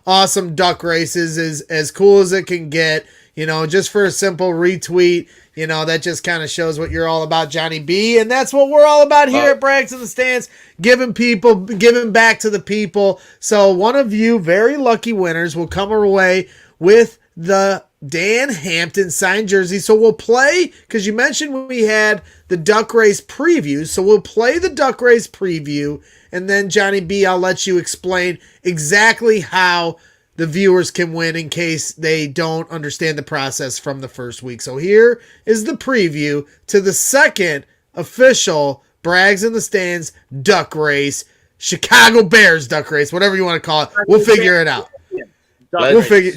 awesome duck races is as cool as it can get, just for a simple retweet. That just kind of shows what you're all about, Johnny B. And that's what we're all about here at Brags in the Stands, giving back to the people. So one of you very lucky winners will come away with the Dan Hampton signed jersey. So we'll play, because you mentioned we had the duck race preview. So we'll play the duck race preview. And then, Johnny B, I'll let you explain exactly how the viewers can win in case they don't understand the process from the first week. So here is the preview to the second official Brags in the Stands duck race, Chicago Bears duck race, whatever you want to call it. We'll figure it out.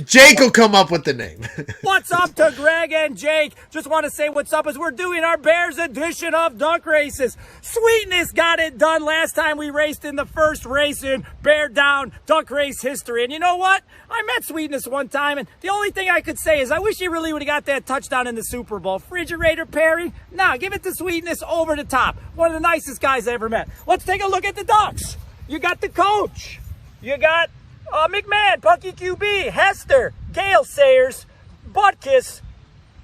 Jake will come up with the name. What's up to Greg and Jake? Just want to say what's up as we're doing our Bears edition of duck races. Sweetness got it done last time we raced in the first race in Bear Down duck race history. And you know what? I met Sweetness one time, and the only thing I could say is I wish he really would have got that touchdown in the Super Bowl. Refrigerator Perry? Nah, give it to Sweetness over the top. One of the nicest guys I ever met. Let's take a look at the ducks. You got the coach. You got McMahon, Punky QB, Hester, Gale Sayers, Butkus,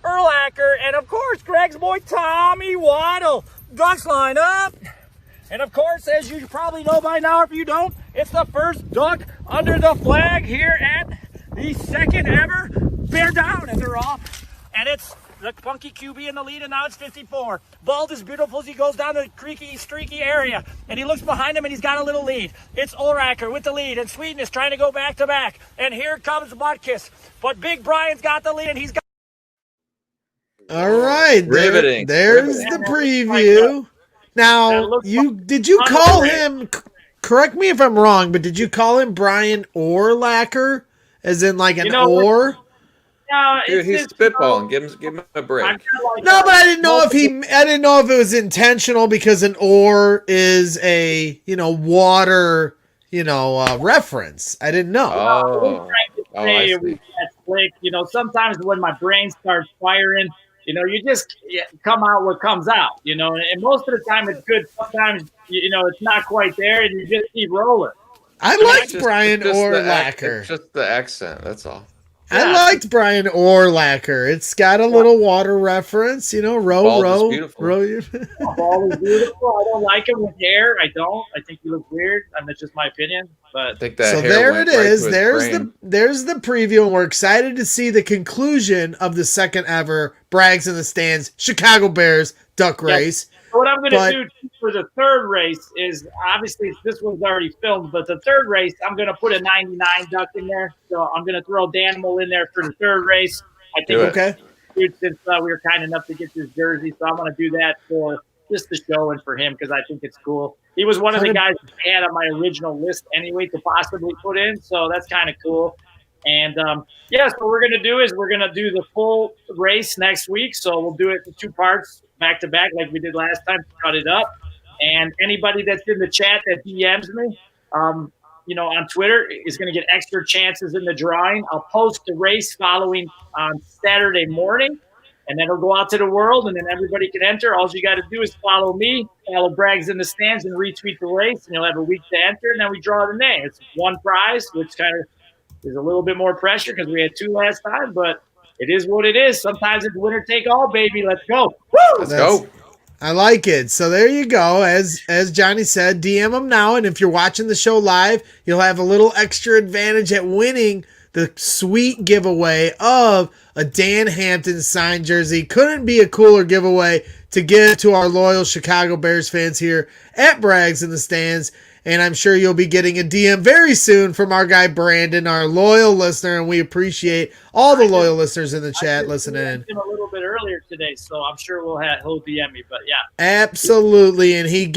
Erlacher, and of course, Greg's boy Tommy Waddle. Ducks line up. And of course, as you probably know by now, if you don't, it's the first duck under the flag here at the second ever Bear Down, and they're off. And it's the Punky QB in the lead, and now it's 54. Bald is beautiful as he goes down the creaky, streaky area, and he looks behind him, and he's got a little lead. It's Ulracher with the lead, and Sweetness trying to go back-to-back. And here comes Butkus. But Big Brian's got the lead, and he's got... All right. Riveting. There's the preview. Now, did you call him... Correct me if I'm wrong, but did you call him Brian Urlacher? As in like an or? Dude, he's spitballing. Give him a break. No, but I didn't know if it was intentional because an or is a water reference. I didn't know. I see. Slick. Sometimes when my brain starts firing, you just come out what comes out. And most of the time it's good. Sometimes it's not quite there, and you just keep rolling. I liked Brian Urlacher. It's just the accent. That's all. I liked Brian Urlacher. It's got a little water reference, row. Ball is beautiful. I don't like him with hair. I don't. I think he looks weird. And that's just my opinion. But I think that so there it is. There's the preview, and we're excited to see the conclusion of the second ever Brags in the Stands Chicago Bears Duck Race. So what I'm going to do for the third race is, obviously this one's already filmed, but the third race, I'm going to put a 99 duck in there. So I'm going to throw Danimal in there for the third race. I think okay. Dude, since we were kind enough to get this jersey, so I'm going to do that for just the show and for him because I think it's cool. He was one of the guys I had on my original list anyway to possibly put in, so that's kind of cool. And, so what we're going to do is we're going to do the full race next week. So we'll do it in 2 parts, back to back, like we did last time, cut it up. And anybody that's in the chat that DMs me, on Twitter is going to get extra chances in the drawing. I'll post the race following on Saturday morning, and then it'll go out to the world, and then everybody can enter. All you got to do is follow me, follow Brags in the Stands, and retweet the race, and you'll have a week to enter, and then we draw the name. It's one prize, which kind of is a little bit more pressure because we had 2 last time, but it is what it is. Sometimes it's winner take all, baby. Let's go. Woo! Let's go. I like it. So there you go. As Johnny said, DM them now, and if you're watching the show live, you'll have a little extra advantage at winning the sweet giveaway of a Dan Hampton signed jersey. Couldn't be a cooler giveaway to give to our loyal Chicago Bears fans here at Brags in the Stands. And I'm sure you'll be getting a DM very soon from our guy Brandon, our loyal listener, and we appreciate all the loyal listeners in the chat listening in. Him a little bit earlier today, so I'm sure he'll DM me. But yeah, absolutely, and he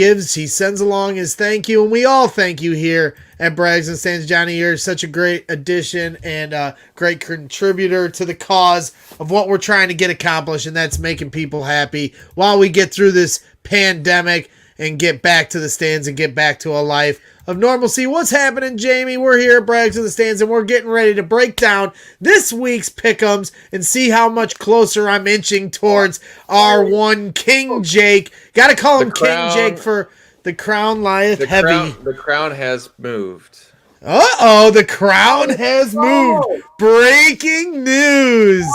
sends along his thank you, and we all thank you here at Brags and Stands. Johnny, you're such a great addition and a great contributor to the cause of what we're trying to get accomplished, and that's making people happy while we get through this pandemic and get back to the stands and get back to a life of normalcy. What's happening, Jamie? We're here at Brags in the Stands, and we're getting ready to break down this week's pick'ems and see how much closer I'm inching towards our one King Jake. Got to call him King Jake for the crown lieth heavy. The crown has moved. Uh-oh, the crown has moved. Breaking news.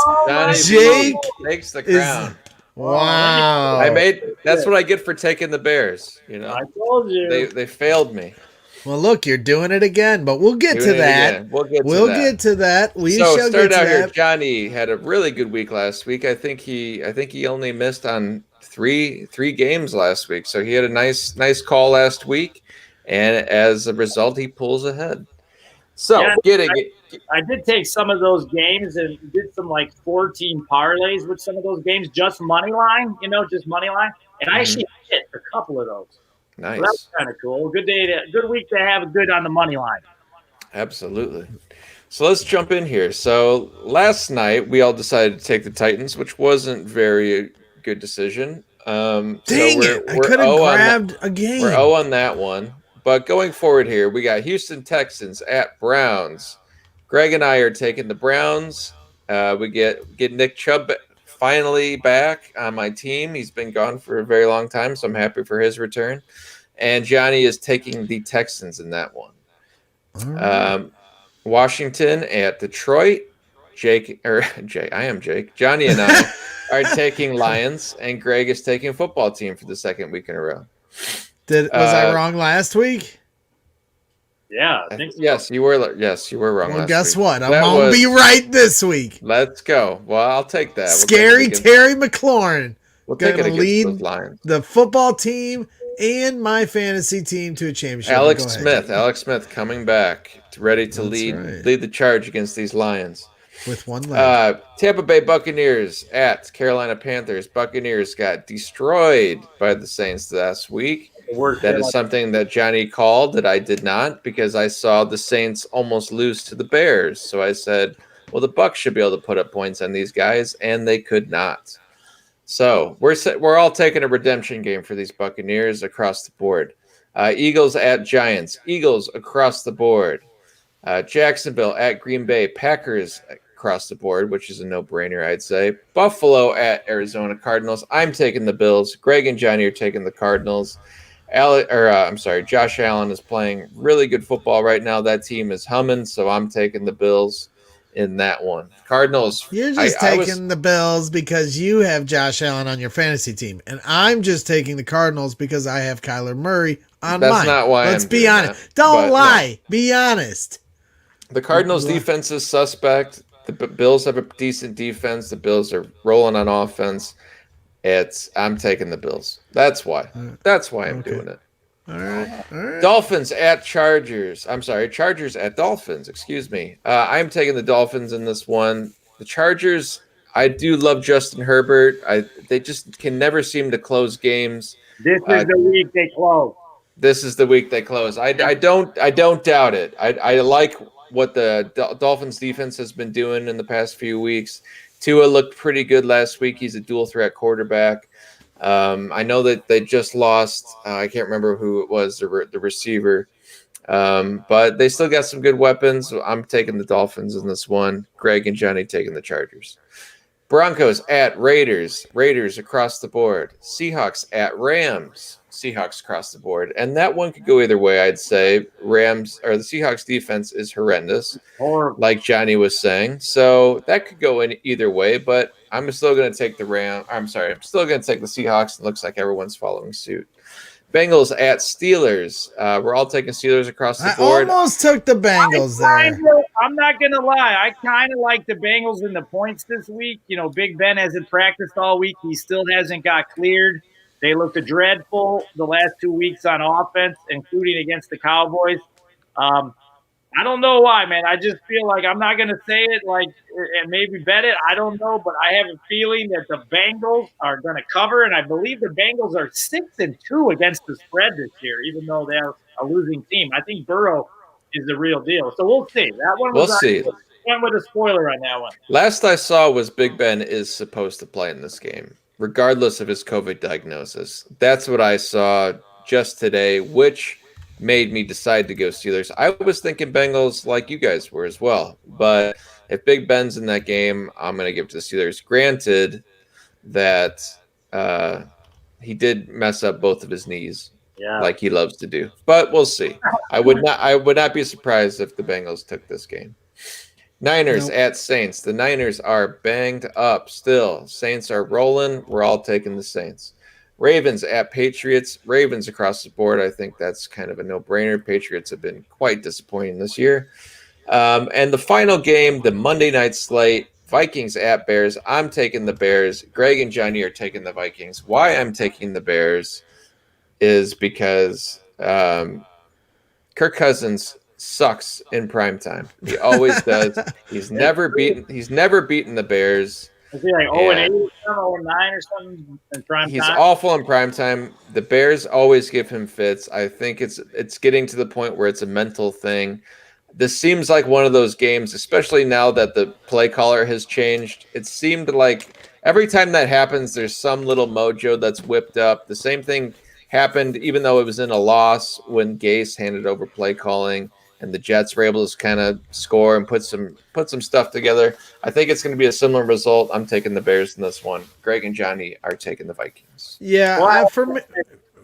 Jake takes the crown. Wow. That's what I get for taking the Bears. I told you. They failed me. Well, look, you're doing it again, but we'll get to that. We'll get to that. We shall get to start out that. here. Johnny had a really good week last week. I think he only missed on three games last week. So he had a nice call last week, and as a result, he pulls ahead. So I did take some of those games and did some 14 parlays with some of those games, just money line, just money line. And I actually hit a couple of those. Nice. So that's kind of cool. Good week to have a good on the money line. Absolutely. So let's jump in here. So last night we all decided to take the Titans, which wasn't very good decision. Dang it! I could have grabbed a game. We're 0 on that one. But going forward here, we got Houston Texans at Browns. Greg and I are taking the Browns. We get Nick Chubb finally back on my team. He's been gone for a very long time, so I'm happy for his return. And Johnny is taking the Texans in that one. Washington at Detroit. I am Jake. Johnny and I are taking Lions, and Greg is taking football team for the second week in a row. Was I wrong last week? Yeah, I think so. Yes, you were. Yes, you were wrong. Well, last guess week. what? I'm gonna be right this week. Let's go. Well, I'll take that. Scary Terry McLaurin. We'll take it against lead those Lions. The football team and my fantasy team to a championship. Alex Smith coming back, ready to lead the charge against these Lions. With one leg. Tampa Bay Buccaneers at Carolina Panthers. Buccaneers got destroyed by the Saints last week. That is something that Johnny called that I did not, because I saw the Saints almost lose to the Bears. So I said, Well, the Bucks should be able to put up points on these guys, and they could not. So we're all taking a redemption game for these Buccaneers across the board. Eagles at Giants. Eagles across the board. Jacksonville at Green Bay. Packers across the board, which is a no-brainer, I'd say. Buffalo at Arizona Cardinals. I'm taking the Bills. Greg and Johnny are taking the Cardinals. Josh Allen is playing really good football right now. That team is humming, so I'm taking the Bills in that one. Cardinals. You're just taking the Bills because you have Josh Allen on your fantasy team, and I'm just taking the Cardinals because I have Kyler Murray on mine. That's not why. Let's be honest. Don't lie. No. Be honest. The Cardinals' defense is suspect. The Bills have a decent defense. The Bills are rolling on offense. I'm taking the Bills. That's why. That's why I'm doing it. All right. Dolphins at Chargers. I'm sorry, Chargers at Dolphins. Excuse me. I'm taking the Dolphins in this one. The Chargers, I do love Justin Herbert. They just can never seem to close games. This is the week they close. This is the week they close. I don't doubt it. I like what the Dolphins defense has been doing in the past few weeks. Tua looked pretty good last week. He's a dual threat quarterback. I know that they just lost. I can't remember who it was, the receiver. But they still got some good weapons. I'm taking the Dolphins in this one. Greg and Johnny taking the Chargers. Broncos at Raiders. Raiders across the board. Seahawks at Rams. Seahawks across the board. And that one could go either way, I'd say. The Seahawks defense is horrendous, like Johnny was saying. So that could go in either way, but I'm still going to take I'm still going to take the Seahawks. It looks like everyone's following suit. Bengals at Steelers. We're all taking Steelers across the board. I almost took the Bengals there. I'm not going to lie. I kind of like the Bengals in the points this week. You know, Big Ben hasn't practiced all week. He still hasn't got cleared. They looked dreadful the last 2 weeks on offense, including against the Cowboys. I don't know why, man. I just feel like I'm not going to say it and maybe bet it. I don't know, but I have a feeling that the Bengals are going to cover, and I believe the Bengals are 6-2 against the spread this year, even though they're a losing team. I think Burrow is the real deal. So we'll see. That one we'll see. Went with a spoiler on that one. Last I saw was Big Ben is supposed to play in this game, regardless of his COVID diagnosis. That's what I saw just today, which made me decide to go Steelers. I was thinking Bengals like you guys were as well. But if Big Ben's in that game, I'm going to give it to the Steelers. Granted that he did mess up both of his knees, like he loves to do. But we'll see. I would not be surprised if the Bengals took this game. Niners at Saints. The Niners are banged up still. Saints are rolling. We're all taking the Saints. Ravens at Patriots. Ravens across the board. I think that's kind of a no-brainer. Patriots have been quite disappointing this year. And the final game, the Monday night slate, Vikings at Bears. I'm taking the Bears. Greg and Johnny are taking the Vikings. Why I'm taking the Bears is because Kirk Cousins sucks in primetime. He always does. He's never beaten the Bears. Is he like 0-8 or 0-9 or something in primetime? He's awful in primetime. The Bears always give him fits. I think it's getting to the point where it's a mental thing. This seems like one of those games, especially now that the play caller has changed. It seemed like every time that happens, there's some little mojo that's whipped up. The same thing happened, even though it was in a loss, when Gase handed over play calling and the Jets were able to kind of score and put some stuff together. I think it's going to be a similar result. I'm taking the Bears in this one. Greg and Johnny are taking the Vikings. Yeah, for me,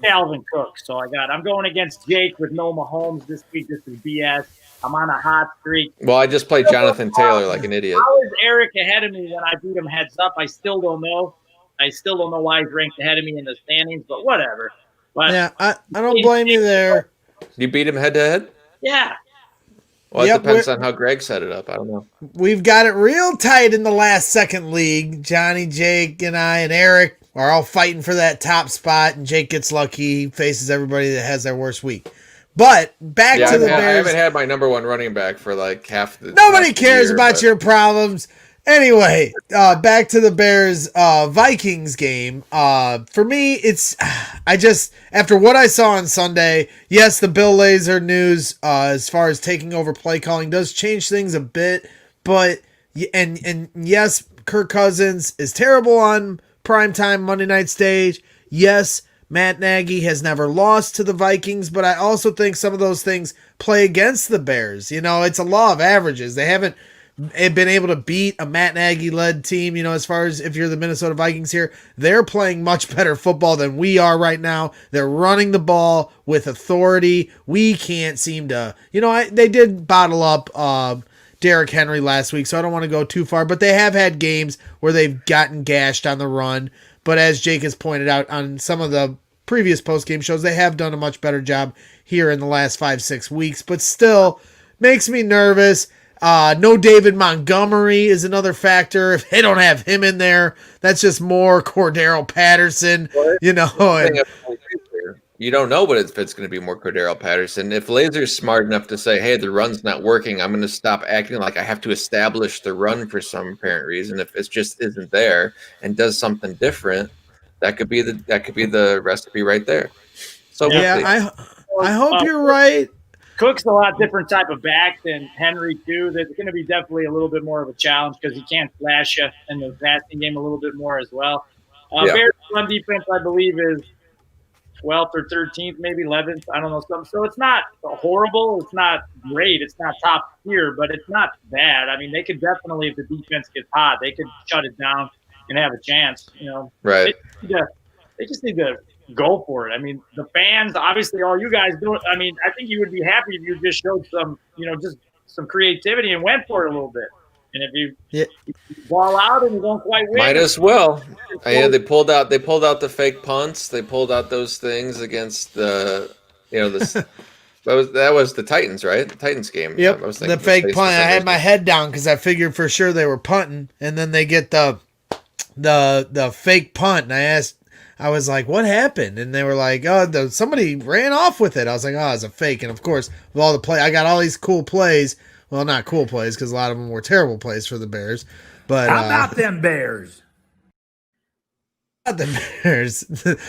Calvin Cook. So I'm going against Jake with no Mahomes this week. This is BS. I'm on a hot streak. Well, I just played Jonathan Taylor like an idiot. How is Eric ahead of me when I beat him heads up? I still don't know. I still don't know why he's ranked ahead of me in the standings, but whatever. But yeah, I don't blame you there. You beat him head to head? Yeah. Well, it depends on how Greg set it up. I don't know. We've got it real tight in the last second league. Johnny, Jake, and I, and Eric are all fighting for that top spot, and Jake gets lucky. He faces everybody that has their worst week. But back to the Bears. I haven't had my number one running back for like half the. Nobody cares about your problems. Anyway, back to the Bears Vikings game. For me, after what I saw on Sunday, yes, the Bill Lazor news as far as taking over play calling does change things a bit, but and yes, Kirk Cousins is terrible on primetime Monday night stage. Yes, Matt Nagy has never lost to the Vikings, but I also think some of those things play against the Bears. It's a law of averages. They haven't been able to beat a Matt Nagy-led team, as far as if you're the Minnesota Vikings here. They're playing much better football than we are right now. They're running the ball with authority. We can't seem to, they did bottle up Derrick Henry last week, so I don't want to go too far, but they have had games where they've gotten gashed on the run. But as Jake has pointed out on some of the previous post-game shows, they have done a much better job here in the last 5-6 weeks, but still makes me nervous. No David Montgomery is another factor. If they don't have him in there, that's just more Cordero Patterson, You don't know if it's going to be more Cordero Patterson. If Lazer's smart enough to say, hey, the run's not working, I'm going to stop acting like I have to establish the run for some apparent reason. If it just isn't there and does something different, that could be the recipe right there. So yeah, I hope you're right. Cook's a lot different type of back than Henry, too. That's going to be definitely a little bit more of a challenge because he can't flash you in the passing game a little bit more as well. Bears run defense, I believe, is 12th or 13th, maybe 11th. I don't know. So it's not horrible. It's not great. It's not top tier, but it's not bad. I mean, they could definitely, if the defense gets hot, they could shut it down and have a chance. Right. They just need to go for it. I mean, the fans, obviously, all you guys do it. I mean, I think you would be happy if you just showed some, just some creativity and went for it a little bit. And if you ball out and you don't quite win, might as well. They pulled out the fake punts. They pulled out those things against the that was the Titans, right? The Titans game. Yep. The fake punt. I had my head down because I figured for sure they were punting, and then they get the fake punt, and I was like, what happened? And they were like, oh, somebody ran off with it. I was like, oh, it's a fake. And of course, with all the play, I got all these cool plays. Well, not cool plays because a lot of them were terrible plays for the Bears. But how about them Bears? Not the Bears.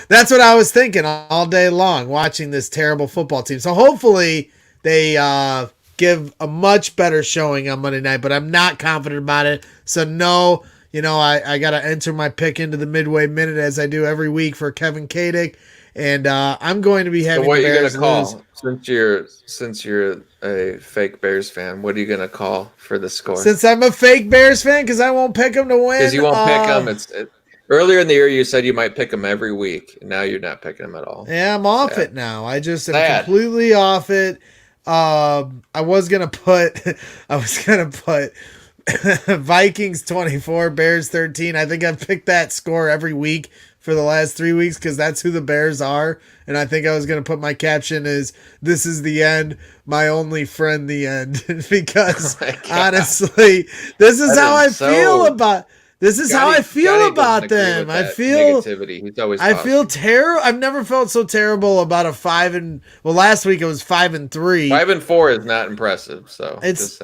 That's what I was thinking all day long, watching this terrible football team. So hopefully they give a much better showing on Monday night, but I'm not confident about it. So no. I got to enter my pick into the midway minute as I do every week for Kevin Kadick, and I'm going to be having so what the Bears are you going to call? Lose. Since you're a fake Bears fan, what are you going to call for the score? Since I'm a fake Bears fan, because I won't pick them to win. Because you won't pick them. Earlier in the year, you said you might pick them every week, and now you're not picking them at all. Yeah, I'm off it now. I just am completely off it. I was gonna put Vikings 24, Bears 13. I think I've picked that score every week for the last 3 weeks because that's who the Bears are. And I think I was going to put my caption is, "This is the end, my only friend, the end." Because honestly, this is how I feel about This is how I feel about them. I feel negativity. He's always I feel terrible. I've never felt so terrible about last week it was 5-3. 5-4 is not impressive. So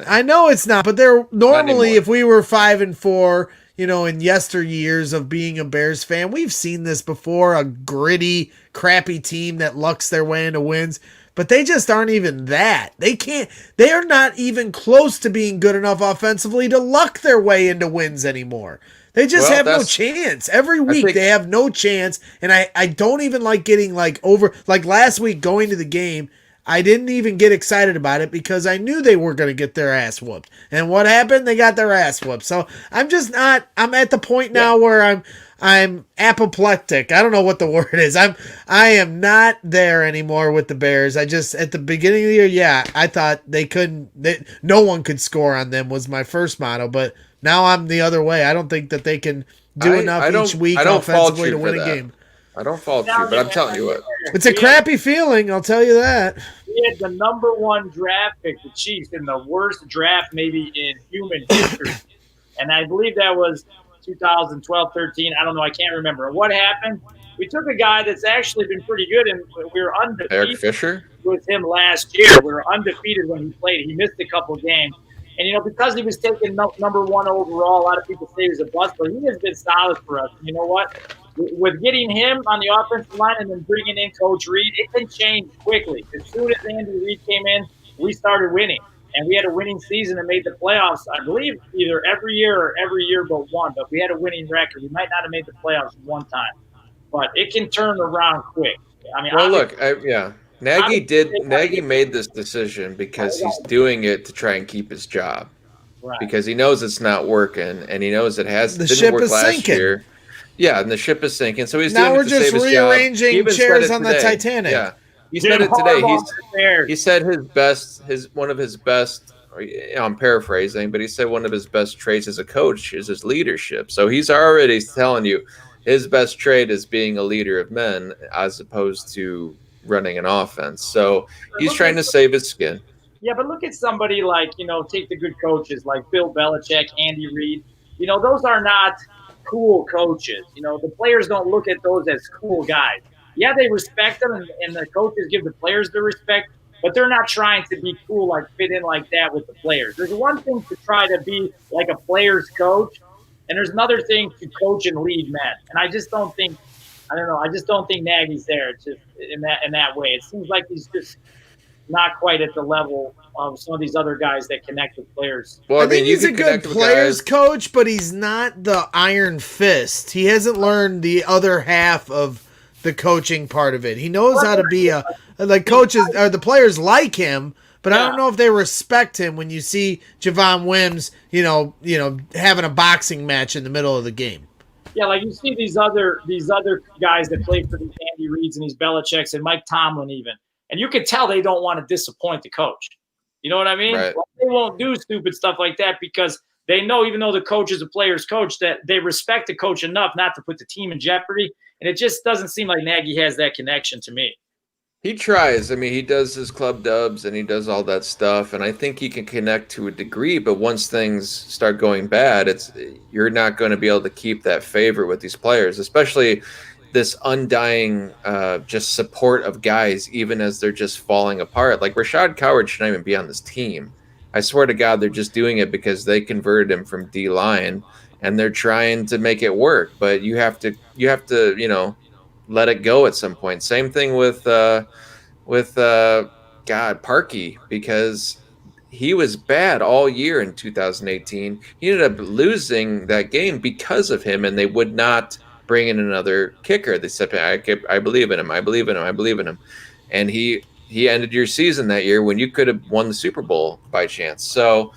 I know it's not, but they're normally if we were 5-4, in yesteryears of being a Bears fan, we've seen this before, a gritty, crappy team that lucks their way into wins. But they just aren't even that. They are not even close to being good enough offensively to luck their way into wins anymore. They just have no chance. Every week they have no chance. And I don't even like getting over, last week going to the game, I didn't even get excited about it because I knew they were going to get their ass whooped. And what happened? They got their ass whooped. So I'm at the point now where I'm apoplectic. I don't know what the word is. I am not there anymore with the Bears. At the beginning of the year, I thought no one could score on them was my first motto, but now I'm the other way. I don't think that they can do enough each week offensively to win a game. I don't fault you, but I'm telling you what. It's a crappy feeling, I'll tell you that. We had the number one draft pick, the Chiefs, in the worst draft maybe in human history. And I believe that was 2012, 13. I don't know. I can't remember. What happened? We took a guy that's actually been pretty good, and we were undefeated. Eric Fisher? With him last year. We were undefeated when he played. He missed a couple games. And, because he was taken number one overall, a lot of people say he was a bust, but he has been solid for us. You know what? With getting him on the offensive line and then bringing in Coach Reed, it can change quickly. As soon as Andy Reid came in, we started winning. And we had a winning season and made the playoffs, I believe, either every year or every year but one. But we had a winning record. We might not have made the playoffs one time, but it can turn around quick. I mean, well, look, Nagy made this decision because he's doing it to try and keep his job. Right. Because he knows it's not working, and he knows it The didn't ship work is last sinking. year. Yeah, and the ship is sinking. So he's now doing we're it to just save his rearranging job. He even chairs said it on the today. Titanic. Yeah, he said it today. He said one of his best. I'm paraphrasing, but he said one of his best traits as a coach is his leadership. So he's already telling you his best trait is being a leader of men as opposed to running an offense. So he's trying to save his skin. Yeah, but look at somebody like, take the good coaches like Bill Belichick, Andy Reid. Those are not cool coaches. The players don't look at those as cool guys. Yeah, they respect them, and the coaches give the players the respect, but they're not trying to be cool, like fit in like that with the players. There's one thing to try to be like a player's coach, and there's another thing to coach and lead men. And I just don't think Nagy's there. It's just in that way. It seems like he's just not quite at the level of some of these other guys that connect with players. Well, I think he's a good players coach, but he's not the iron fist. He hasn't learned the other half of the coaching part of it. He knows how to be coaches or the players like him, but I don't know if they respect him when you see Javon Wims, having a boxing match in the middle of the game. Yeah, like you see these other guys that play for these Andy Reids and these Belichicks and Mike Tomlin even. And you can tell they don't want to disappoint the coach. You know what I mean? Right. Like, they won't do stupid stuff like that because they know, even though the coach is a player's coach, that they respect the coach enough not to put the team in jeopardy. And it just doesn't seem like Nagy has that connection to me. He tries. I mean, he does his club dubs and he does all that stuff. And I think he can connect to a degree. But once things start going bad, you're not going to be able to keep that favor with these players, especially this undying just support of guys, even as they're just falling apart. Like Rashad Coward should not even be on this team. I swear to God, they're just doing it because they converted him from D-line and they're trying to make it work. But you have to let it go at some point. Same thing with Parkey, because he was bad all year in 2018. He ended up losing that game because of him, and they would not bring in another kicker. They said, I believe in him. I believe in him. I believe in him. And he ended your season that year when you could have won the Super Bowl by chance. So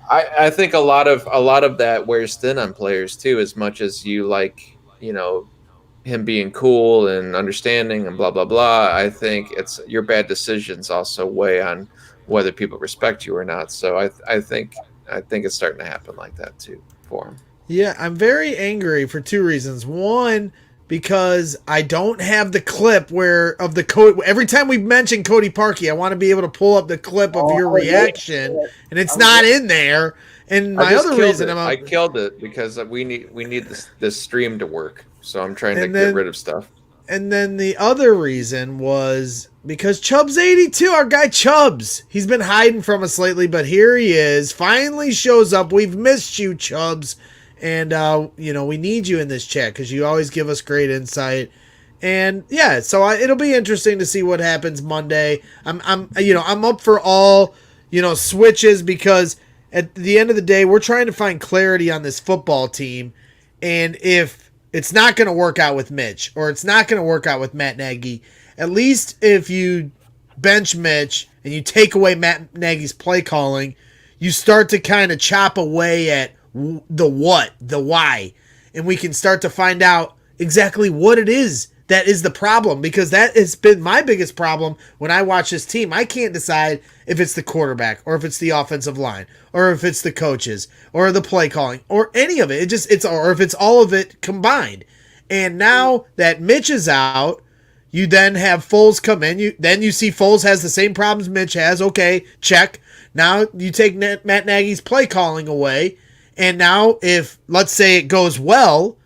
I think a lot of that wears thin on players too, as much as you like, him being cool and understanding and blah, blah, blah. I think it's your bad decisions also weigh on whether people respect you or not. So I think it's starting to happen like that too for him. Yeah, I'm very angry for two reasons. One, because I don't have the clip of the code. Every time we mention Cody Parkey, I want to be able to pull up the clip of your reaction, and it's not in there. And my other reason, I killed it because we need this stream to work. So I'm trying to get rid of stuff. And then the other reason was because Chubb's 82, our guy Chubbs. He's been hiding from us lately, but here he is. Finally shows up. We've missed you, Chubbs. And, we need you in this chat because you always give us great insight. And, yeah, so it'll be interesting to see what happens Monday. I'm up for all, switches because at the end of the day, we're trying to find clarity on this football team. And if it's not going to work out with Mitch or it's not going to work out with Matt Nagy, at least if you bench Mitch and you take away Matt Nagy's play calling, you start to kind of chop away at the what, the why, and we can start to find out exactly what it is that is the problem, because that has been my biggest problem when I watch this team. I can't decide if it's the quarterback or if it's the offensive line or if it's the coaches or the play calling or any of it. Or if it's all of it combined. And now that Mitch is out, you then have Foles come in. Then you see Foles has the same problems Mitch has. Okay, check. Now you take Matt Nagy's play calling away. And now if, let's say it goes well,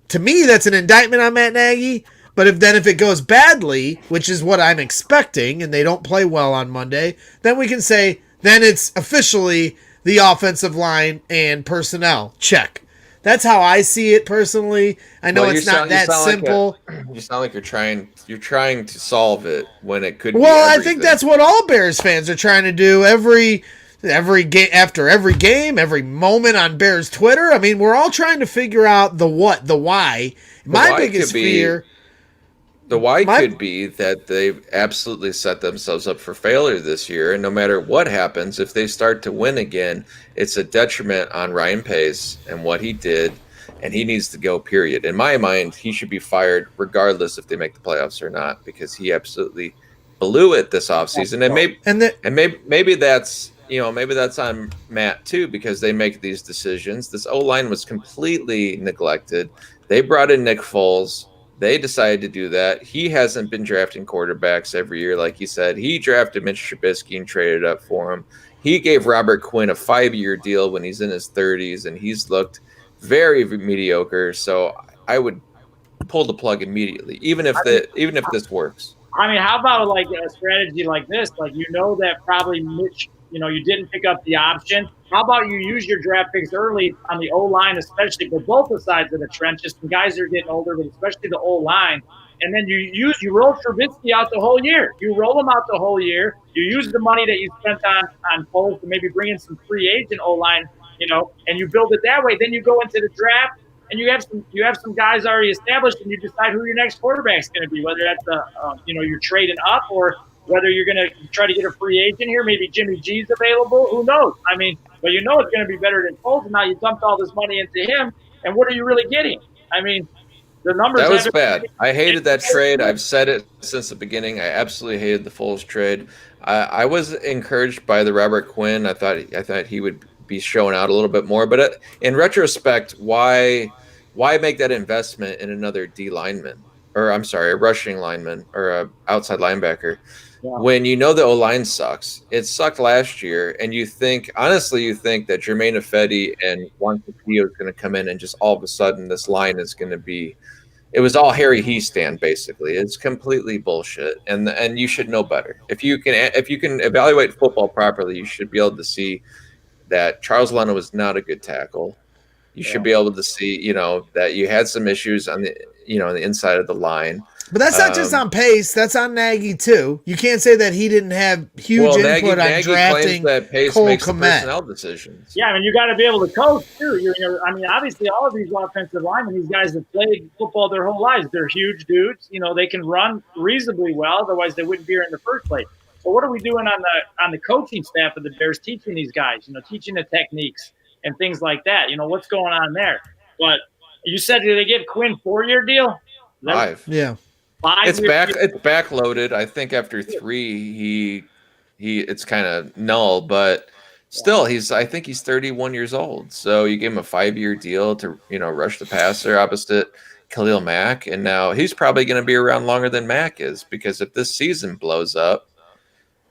to me that's an indictment on Matt Nagy. But if it goes badly, which is what I'm expecting, and they don't play well on Monday, then we can say, then it's officially the offensive line and personnel. Check. That's how I see it personally. I know it's not that simple. You sound like you're trying to solve it when it could be Well, everything. I think that's what all Bears fans are trying to do every every game, after every game, every moment on Bears Twitter. I mean, we're all trying to figure out the what, the why. My biggest fear. The why could be that they've absolutely set themselves up for failure this year, and no matter what happens, if they start to win again, it's a detriment on Ryan Pace and what he did, and he needs to go, period. In my mind, he should be fired regardless if they make the playoffs or not, because he absolutely blew it this offseason. And maybe that's, maybe that's on Matt too, because they make these decisions. This O-line was completely neglected. They brought in Nick Foles. They decided to do that. He hasn't been drafting quarterbacks every year, like he said. He drafted Mitch Trubisky and traded up for him. He gave Robert Quinn a 5-year deal when he's in his 30s, and he's looked very mediocre. So I would pull the plug immediately, even if this works. I mean, how about like a strategy like this? Like, that probably Mitch, you didn't pick up the option. How about you use your draft picks early on the O-line, especially for both the sides of the trenches? Some guys are getting older, but especially the O-line. And then you roll Trubisky out the whole year. You roll him out the whole year. You use the money that you spent on Foles to maybe bring in some free agent O-line, and you build it that way. Then you go into the draft, and you have some guys already established, and you decide who your next quarterback's going to be, whether that's you're trading up or whether you're going to try to get a free agent here. Maybe Jimmy G's available. Who knows? I mean, but it's going to be better than Foles. And now you dumped all this money into him, and what are you really getting? I mean, the numbers. That was bad. I hated that trade. I've said it since the beginning. I absolutely hated the Foles trade. I was encouraged by the Robert Quinn. I thought he would be showing out a little bit more. But in retrospect, why make that investment in another D lineman? Or I'm sorry, a rushing lineman or a outside linebacker. Yeah. When the O-line sucks. It sucked last year, and you think that Jermaine Ifedi and Juan Castillo is going to come in and just all of a sudden this line is going to be – it was all Harry Heastand, basically. It's completely bullshit, and you should know better. If you can evaluate football properly, you should be able to see that Charles Leno was not a good tackle. You should be able to see, that you had some issues on the on the inside of the line. But that's not just on Pace. That's on Nagy, too. You can't say that he didn't have huge input on drafting that Pace Cole makes Kmet. The personnel decisions. Yeah, I mean, you got to be able to coach, too. Obviously, all of these offensive linemen, these guys have played football their whole lives. They're huge dudes. They can run reasonably well. Otherwise, they wouldn't be here in the first place. So what are we doing on the coaching staff of the Bears, teaching these guys, teaching the techniques and things like that? What's going on there? But you said, did they give Quinn 4-year deal? 5. Yeah. It's backloaded. I think after 3, it's kind of null, but still, I think he's 31 years old. So you gave him a 5-year deal to rush the passer opposite Khalil Mack, and now he's probably going to be around longer than Mack is, because if this season blows up,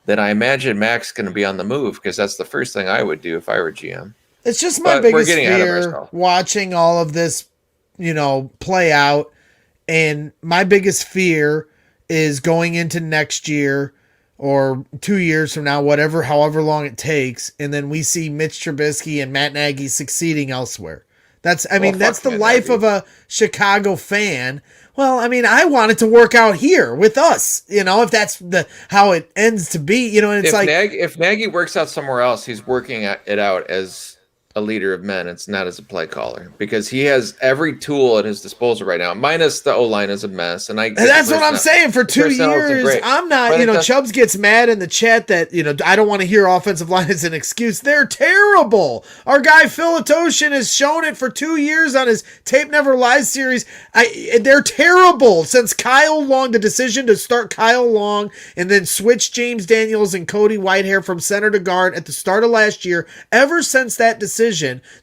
then I imagine Mack's going to be on the move, because that's the first thing I would do if I were GM. It's just my biggest fear watching all of this, play out. And my biggest fear is going into next year or 2 years from now, however long it takes, and then we see Mitch Trubisky and Matt Nagy succeeding elsewhere. That's the life of a Chicago fan. Well, I mean, I want it to work out here with us, if that's how it ends to be, and it's if Nagy works out somewhere else, he's working it out as a leader of men. It's not as a play caller, because he has every tool at his disposal right now, minus the O-line is a mess. And that's what I'm saying. For 2 years, I'm not, Chubbs gets mad in the chat that, I don't want to hear offensive line as an excuse. They're terrible. Our guy Phil Atoshin has shown it for 2 years on his Tape Never Lies series. They're terrible since Kyle Long, the decision to start Kyle Long and then switch James Daniels and Cody Whitehair from center to guard at the start of last year. Ever since that decision,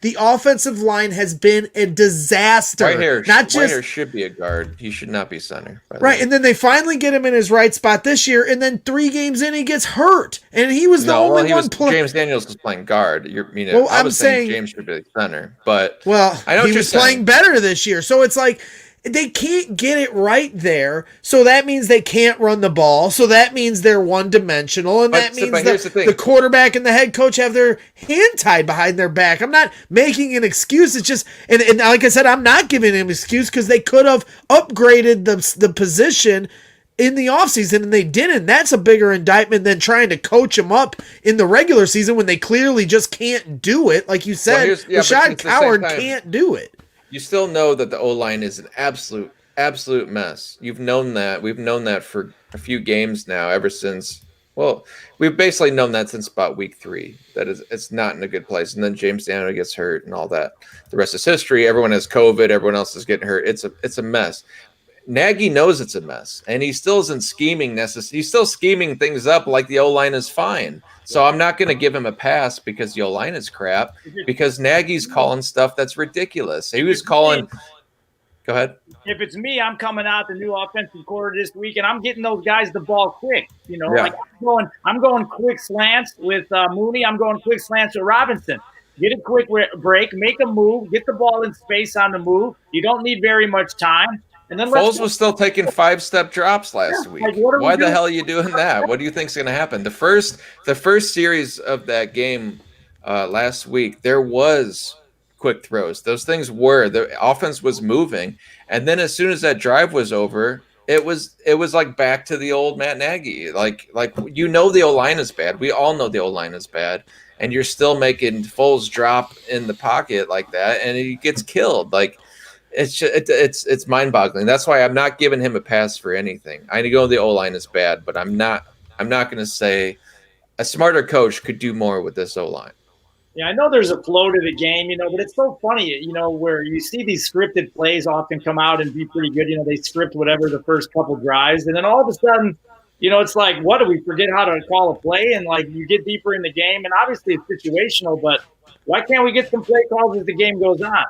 the offensive line has been a disaster. Whitehair should be a guard. He should not be center. Right, and then they finally get him in his right spot this year, and then 3 games in, he gets hurt, and he was the only one playing. James Daniels was playing guard. I was saying James should be center, but I know he was playing better this year. So it's like, they can't get it right there, so that means they can't run the ball, so that means they're one-dimensional, and that means the quarterback and the head coach have their hand tied behind their back. I'm not making an excuse. It's just, and like I said, I'm not giving him an excuse, because they could have upgraded the position in the offseason, and they didn't. That's a bigger indictment than trying to coach them up in the regular season when they clearly just can't do it. Like you said, Rashad Coward can't do it. You still know that the O-line is an absolute mess. You've known that. We've known that for a few games now, ever since. Well, we've basically known that since about week 3. That it's not in a good place. And then James Daniel gets hurt and all that. The rest is history. Everyone has COVID. Everyone else is getting hurt. It's a mess. Nagy knows it's a mess, and he still isn't scheming necessarily. He's still scheming things up like the O-line is fine. So I'm not going to give him a pass because the O-line is crap, because Nagy's calling stuff that's ridiculous. He was calling – go ahead. If it's me, I'm coming out the new offensive quarter this week, and I'm getting those guys the ball quick. You know, like I'm going quick slants with Mooney. I'm going quick slants with Robinson. Get a quick break, make a move, get the ball in space on the move. You don't need very much time. And then Foles was still taking 5-step drops last week. Like, why the hell are you doing that? What do you think's going to happen? The first series of that game last week, there was quick throws. Those things were, the offense was moving, and then as soon as that drive was over, it was like back to the old Matt Nagy. Like the O-line is bad. We all know the O-line is bad, and you're still making Foles drop in the pocket like that, and he gets killed. Like, it's mind-boggling. That's why I'm not giving him a pass for anything. I know the O-line is bad, but I'm not going to say a smarter coach could do more with this O-line. Yeah, I know there's a flow to the game, but it's so funny, where you see these scripted plays often come out and be pretty good. They script whatever the first couple drives, and then all of a sudden, it's like, what, do we forget how to call a play? And like, you get deeper in the game, and obviously it's situational, but why can't we get some play calls as the game goes on?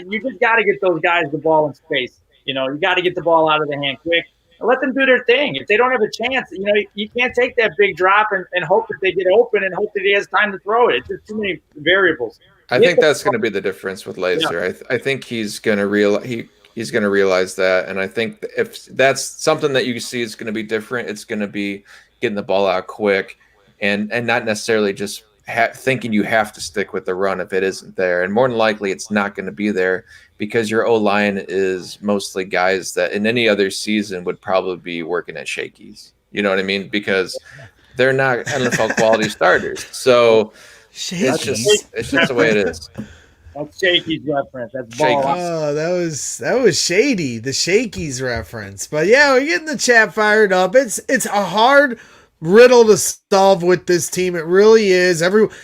You just got to get those guys the ball in space. You got to get the ball out of the hand quick and let them do their thing. If they don't have a chance, you can't take that big drop and hope that they get open and hope that he has time to throw it. It's just too many variables. I think that's going to be the difference with Laser. Yeah. I think he's going to realize that, and I think if that's something that you see is going to be different, it's going to be getting the ball out quick and not necessarily just thinking you have to stick with the run if it isn't there. And more than likely it's not going to be there, because your O-line is mostly guys that in any other season would probably be working at Shakey's. You know what I mean? Because they're not NFL quality starters. So it's just the way it is. That's Shakey's reference. That's ball. Oh, that was shady. The Shakey's reference. But yeah, we're getting the chat fired up. It's a hard riddle to solve with this team. It really is.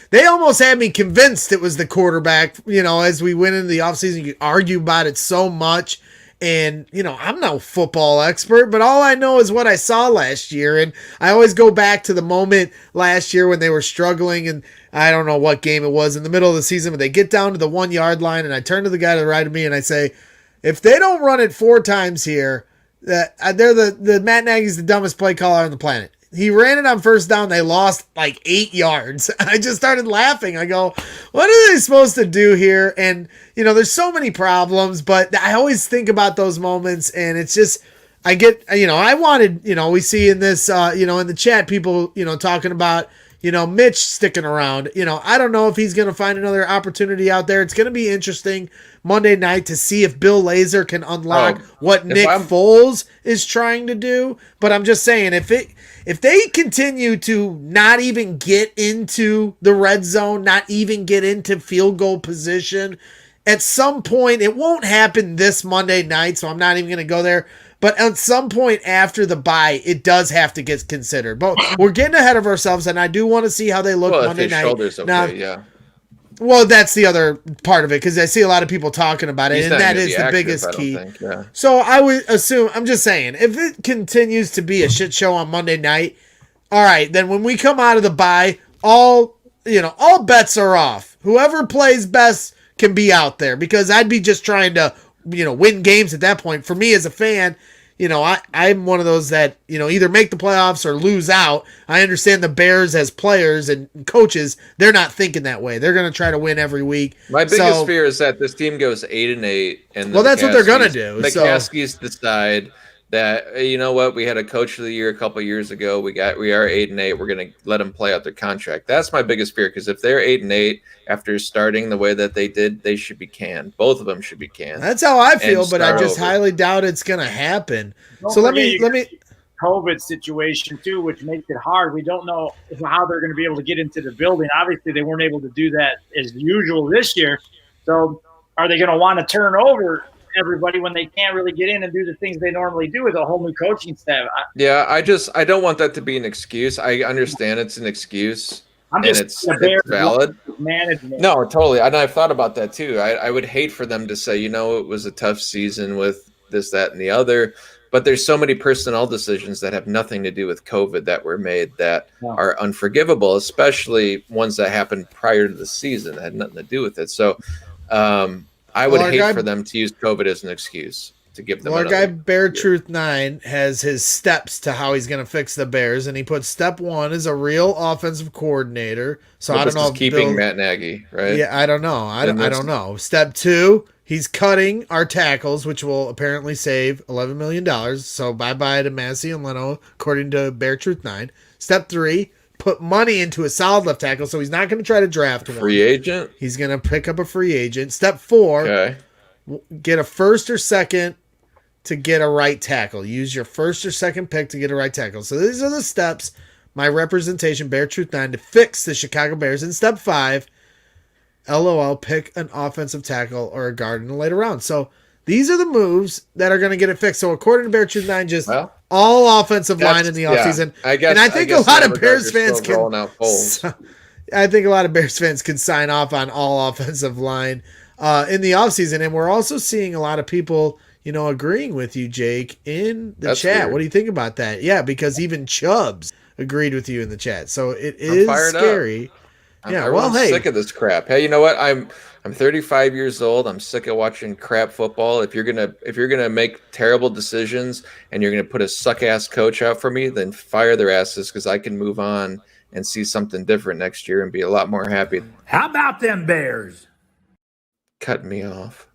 They almost had me convinced it was the quarterback, as we went into the offseason. You could argue about it so much. And, I'm no football expert, but all I know is what I saw last year. And I always go back to the moment last year when they were struggling, and I don't know what game it was in the middle of the season, but they get down to the 1-yard line, and I turn to the guy to the right of me and I say, if they don't run it 4 times here, they're the Matt Nagy's the dumbest play caller on the planet. He ran it on first down. They lost like 8 yards. I just started laughing. I go, what are they supposed to do here? And, there's so many problems, but I always think about those moments, and it's just, I get, I wanted, we see in this, in the chat, people, talking about, Mitch sticking around. I don't know if he's going to find another opportunity out there. It's going to be interesting Monday night to see if Bill Lazor can unlock what Nick Foles is trying to do. But I'm just saying, if they continue to not even get into the red zone, not even get into field goal position, at some point, it won't happen this Monday night, so I'm not even going to go there. But at some point after the bye, it does have to get considered. But we're getting ahead of ourselves, and I do want to see how they look Monday night. Shoulders okay, now, yeah. Well, that's the other part of it, because I see a lot of people talking about it, and that is the biggest key. So I would assume, I'm just saying, if it continues to be a shit show on Monday night, all right, then when we come out of the bye, all bets are off. Whoever plays best can be out there, because I'd be just trying to, win games at that point. For me as a fan, I'm one of those that, either make the playoffs or lose out. I understand the Bears as players and coaches, they're not thinking that way. They're going to try to win every week. My biggest fear is that this team goes 8-8, and that's what they're going to do. The Caskies decide that, we had a coach of the year a couple of years ago. We are 8-8. We're going to let them play out their contract. That's my biggest fear, because if they're 8-8 after starting the way that they did, they should be canned. Both of them should be canned. That's how I feel, but I just highly doubt it's going to happen. So let me COVID situation too, which makes it hard. We don't know how they're going to be able to get into the building. Obviously, they weren't able to do that as usual this year. So are they going to want to turn over everybody when they can't really get in and do the things they normally do with a whole new coaching staff? I don't want that to be an excuse. I understand it's an excuse. And it's valid. Management. No, totally. And I've thought about that too. I would hate for them to say, it was a tough season with this, that, and the other. But there's so many personnel decisions that have nothing to do with COVID that were made that are unforgivable, especially ones that happened prior to the season that had nothing to do with it. So I would hate for them to use COVID as an excuse to give them. Our guy Bear Truth 9 has his steps to how he's going to fix the Bears, and he put step 1 is a real offensive coordinator. So I don't know. Keeping Matt Nagy, right? Yeah, I don't know. I don't know. Step 2. He's cutting our tackles, which will apparently save $11 million. So bye-bye to Massey and Leno, according to Bear Truth 9. Step 3, put money into a solid left tackle, so he's not going to try to draft one. Free agent? He's going to pick up a free agent. Step 4, get a first or second to get a right tackle. Use your first or second pick to get a right tackle. So these are the steps, my representation, Bear Truth 9, to fix the Chicago Bears. In step 5, LOL, pick an offensive tackle or a guard in the later round. So these are the moves that are going to get it fixed. So according to Bear Truth 9, just all offensive line in the offseason. And I think a lot of Bears fans can. I think a lot of Bears fans can sign off on all offensive line in the offseason. And we're also seeing a lot of people, agreeing with you, Jake, in the chat. Weird. What do you think about that? Yeah, because even Chubbs agreed with you in the chat. So it is scary. I'm sick of this crap. Hey, you know what? I'm 35 years old. I'm sick of watching crap football. If you're gonna make terrible decisions and you're gonna put a suck ass coach out for me, then fire their asses, because I can move on and see something different next year and be a lot more happy. How about them Bears? Cut me off.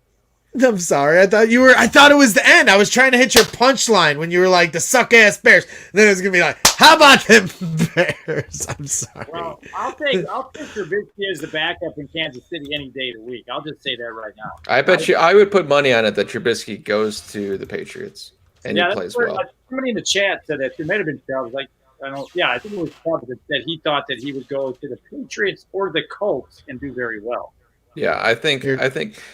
I'm sorry. I thought it was the end. I was trying to hit your punchline when you were like the suck ass Bears. And then it was gonna be like, how about them Bears? I'm sorry. Well, I'll take Trubisky as the backup in Kansas City any day of the week. I'll just say that right now. I bet I would put money on it that Trubisky goes to the Patriots and he plays well. Somebody in the chat said that. It might have been Chubbs. I think it was Chubbs that said he thought that he would go to the Patriots or the Colts and do very well. Yeah, I think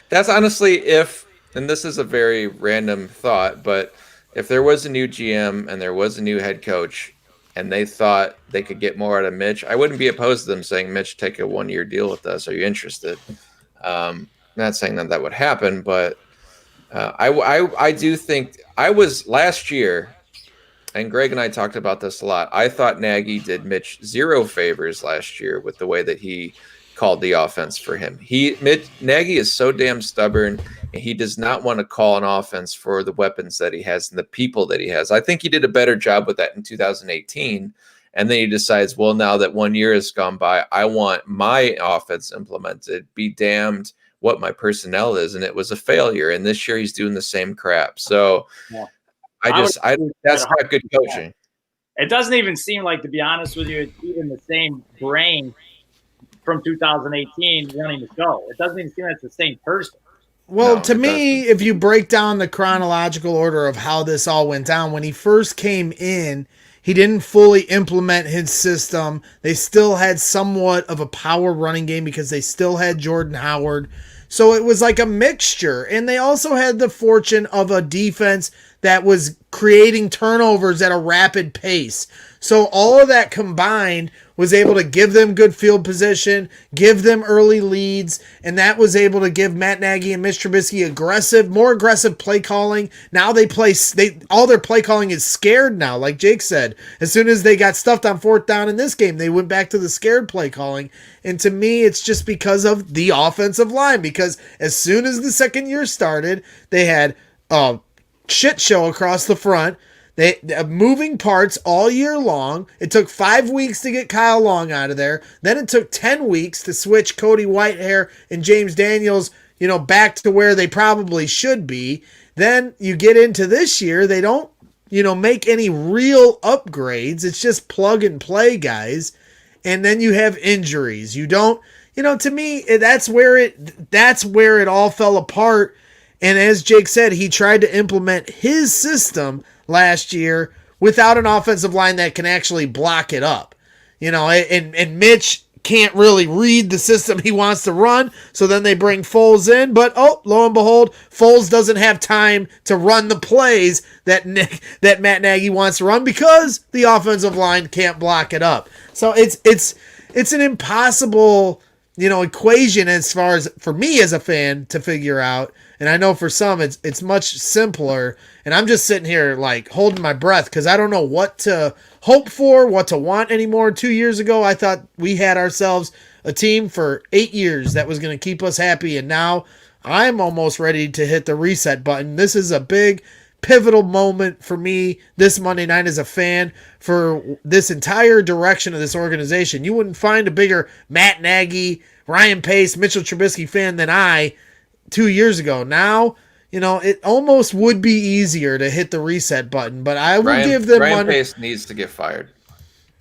that's honestly and this is a very random thought, but if there was a new GM and there was a new head coach and they thought they could get more out of Mitch, I wouldn't be opposed to them saying, Mitch, take a 1-year deal with us. Are you interested? Not saying that would happen, but I do think I was last year, and Greg and I talked about this a lot. I thought Nagy did Mitch zero favors last year with the way that he called the offense for him. Nagy is so damn stubborn, and he does not want to call an offense for the weapons that he has and the people that he has. I think he did a better job with that in 2018. And then he decides, well, now that 1 year has gone by, I want my offense implemented. Be damned what my personnel is. And it was a failure. And this year he's doing the same crap. So that's not good coaching. It doesn't even seem like, to be honest with you, it's even the same brain from 2018 running the show. It doesn't even seem like it's the same person. Well, to me, if you break down the chronological order of how this all went down, when he first came in, he didn't fully implement his system. They still had somewhat of a power running game because they still had Jordan Howard. So it was like a mixture. And they also had the fortune of a defense that was creating turnovers at a rapid pace. So all of that combined was able to give them good field position, give them early leads, and that was able to give Matt Nagy and Mitch Trubisky more aggressive play calling. Now all their play calling is scared now, like Jake said. As soon as they got stuffed on 4th down in this game, they went back to the scared play calling. And to me, it's just because of the offensive line, because as soon as the second year started, they had a shit show across the front. They moving parts all year long. It took 5 weeks to get Kyle Long out of there. Then it took 10 weeks to switch Cody Whitehair and James Daniels, back to where they probably should be. Then you get into this year, they don't, make any real upgrades. It's just plug and play guys. And then you have injuries. You don't, to me, that's where it all fell apart. And as Jake said, he tried to implement his system last year without an offensive line that can actually block it up. And Mitch can't really read the system he wants to run, so then they bring Foles in, but lo and behold, Foles doesn't have time to run the plays that Matt Nagy wants to run because the offensive line can't block it up. So it's an impossible, equation as far as for me as a fan to figure out. And I know for some it's much simpler. And I'm just sitting here like holding my breath because I don't know what to hope for, what to want anymore. 2 years ago, I thought we had ourselves a team for 8 years that was going to keep us happy. And now I'm almost ready to hit the reset button. This is a big pivotal moment for me this Monday night as a fan for this entire direction of this organization. You wouldn't find a bigger Matt Nagy, Ryan Pace, Mitchell Trubisky fan than I 2 years ago. Now, it almost would be easier to hit the reset button, but I will give them Ryan money. Pace needs to get fired.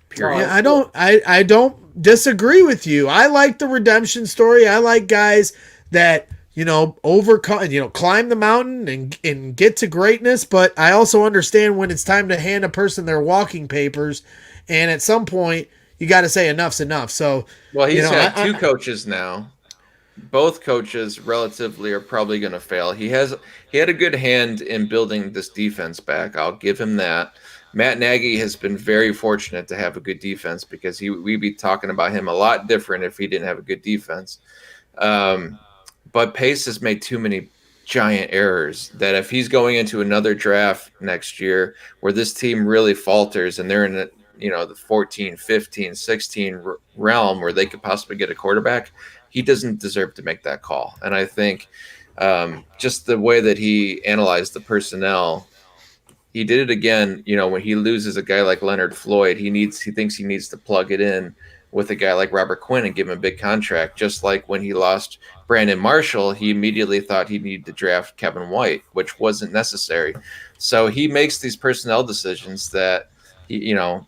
Period. Yeah, I don't disagree with you. I like the redemption story. I like guys that, overcome, climb the mountain and get to greatness, but I also understand when it's time to hand a person their walking papers, and at some point you got to say enough's enough. So, well, he's had two coaches now. Both coaches relatively are probably going to fail. He had a good hand in building this defense back. I'll give him that. Matt Nagy has been very fortunate to have a good defense because we'd be talking about him a lot different if he didn't have a good defense. But Pace has made too many giant errors that if he's going into another draft next year where this team really falters and they're in the 14, 15, 16 realm where they could possibly get a quarterback, he doesn't deserve to make that call. And I think just the way that he analyzed the personnel, he did it again. When he loses a guy like Leonard Floyd, he thinks he needs to plug it in with a guy like Robert Quinn and give him a big contract. Just like when he lost Brandon Marshall, he immediately thought he needed to draft Kevin White, which wasn't necessary. So he makes these personnel decisions that,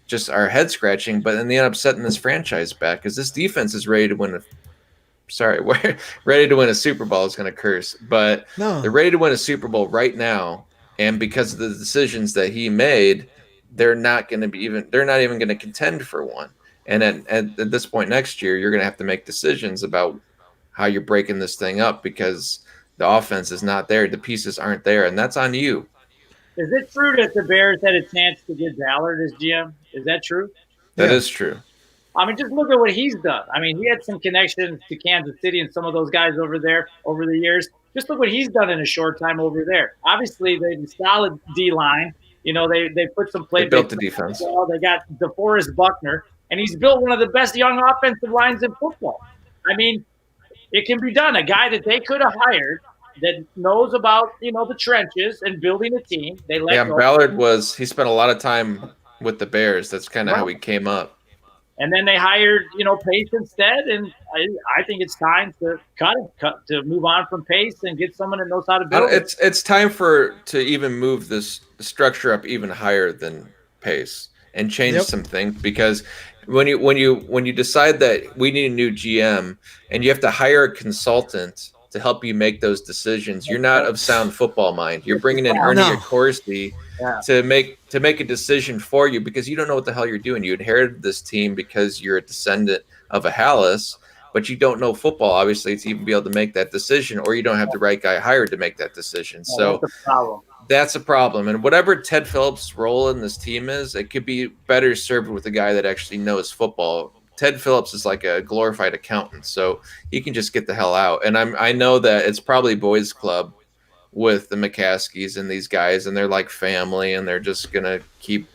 just are head scratching, but then they end up setting this franchise back because this defense is ready to win we're ready to win a Super Bowl. Is going to curse, but they're ready to win a Super Bowl right now. And because of the decisions that he made, they're not even going to contend for one. And at this point next year, you're going to have to make decisions about how you're breaking this thing up because the offense is not there. The pieces aren't there. And that's on you. Is it true that the Bears had a chance to get Ballard as GM? Is that true? That is true. I mean, just look at what he's done. I mean, he had some connections to Kansas City and some of those guys over there over the years. Just look what he's done in a short time over there. Obviously, they have a solid D-line. They put some play. They built the defense. They got DeForest Buckner, and he's built one of the best young offensive lines in football. I mean, it can be done. A guy that they could have hired that knows about, the trenches and building a team. Ballard he spent a lot of time with the Bears. That's kind of how he came up. And then they hired, Pace instead, and I think it's time to to move on from Pace and get someone that knows how to build. It's time to even move this structure up even higher than Pace and change some things because when you decide that we need a new GM and you have to hire a consultant to help you make those decisions, you're not of sound football mind. You're bringing in Ernie Accorsi to make a decision for you because you don't know what the hell you're doing. You inherited this team because you're a descendant of a Hallis, but you don't know football, obviously, to even be able to make that decision, or you don't have the right guy hired to make that decision. So that's a problem. And whatever Ted Phillips' role in this team is, it could be better served with a guy that actually knows football. Ted Phillips is like a glorified accountant, so he can just get the hell out. And I know that it's probably boys club with the Michalskis and these guys, and they're like family, and they're just gonna keep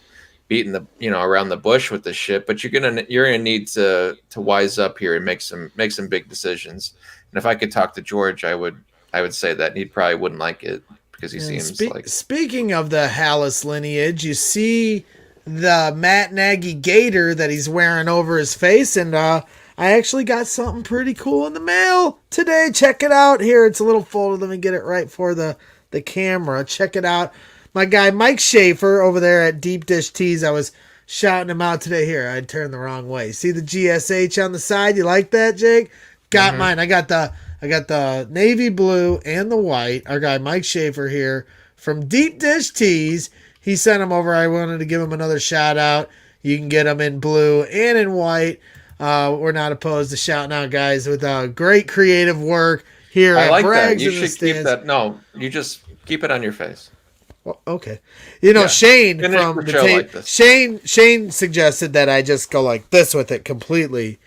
beating the around the bush with this shit. But you're gonna need to wise up here and make some big decisions. And if I could talk to George, I would say that he probably wouldn't like it because he seems like. Speaking of the Hallis lineage, you see the Matt Nagy gator that he's wearing over his face, and I actually got something pretty cool in the mail today. Check it out. Here, it's a little folded. Let me get it right for the camera. Check it out. My guy Mike Schaefer over there at Deep Dish Tease, I was shouting him out today. Here, I turned the wrong way. See the GSH on the side? You like that, Jake? Got mine. I got the navy blue and the white. Our guy Mike Schaefer here from Deep Dish Tease. he sent them over. I wanted to give him another shout out. You can get them in blue and in white. We're not opposed to shouting out guys with great creative work here I at like Bragg's that. You in the should keep Stands. that. No, you just keep it on your face. Well, okay. Shane Finish from the the show like this. Shane suggested that I just go like this with it completely.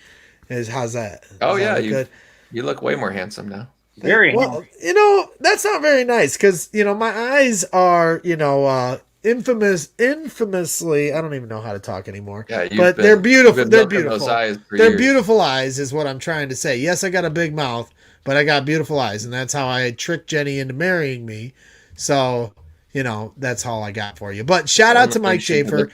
How's that? Oh Does that yeah, look good? you look way more handsome now. Very well. That's not very nice because my eyes are infamously. I don't even know how to talk anymore. Yeah, but they're beautiful. They're milking beautiful. those eyes for They're years. beautiful eyes, is what I'm trying to say. Yes, I got a big mouth, but I got beautiful eyes, and that's how I tricked Jenny into marrying me. So. That's all I got for you. But shout out to Mike Schaefer.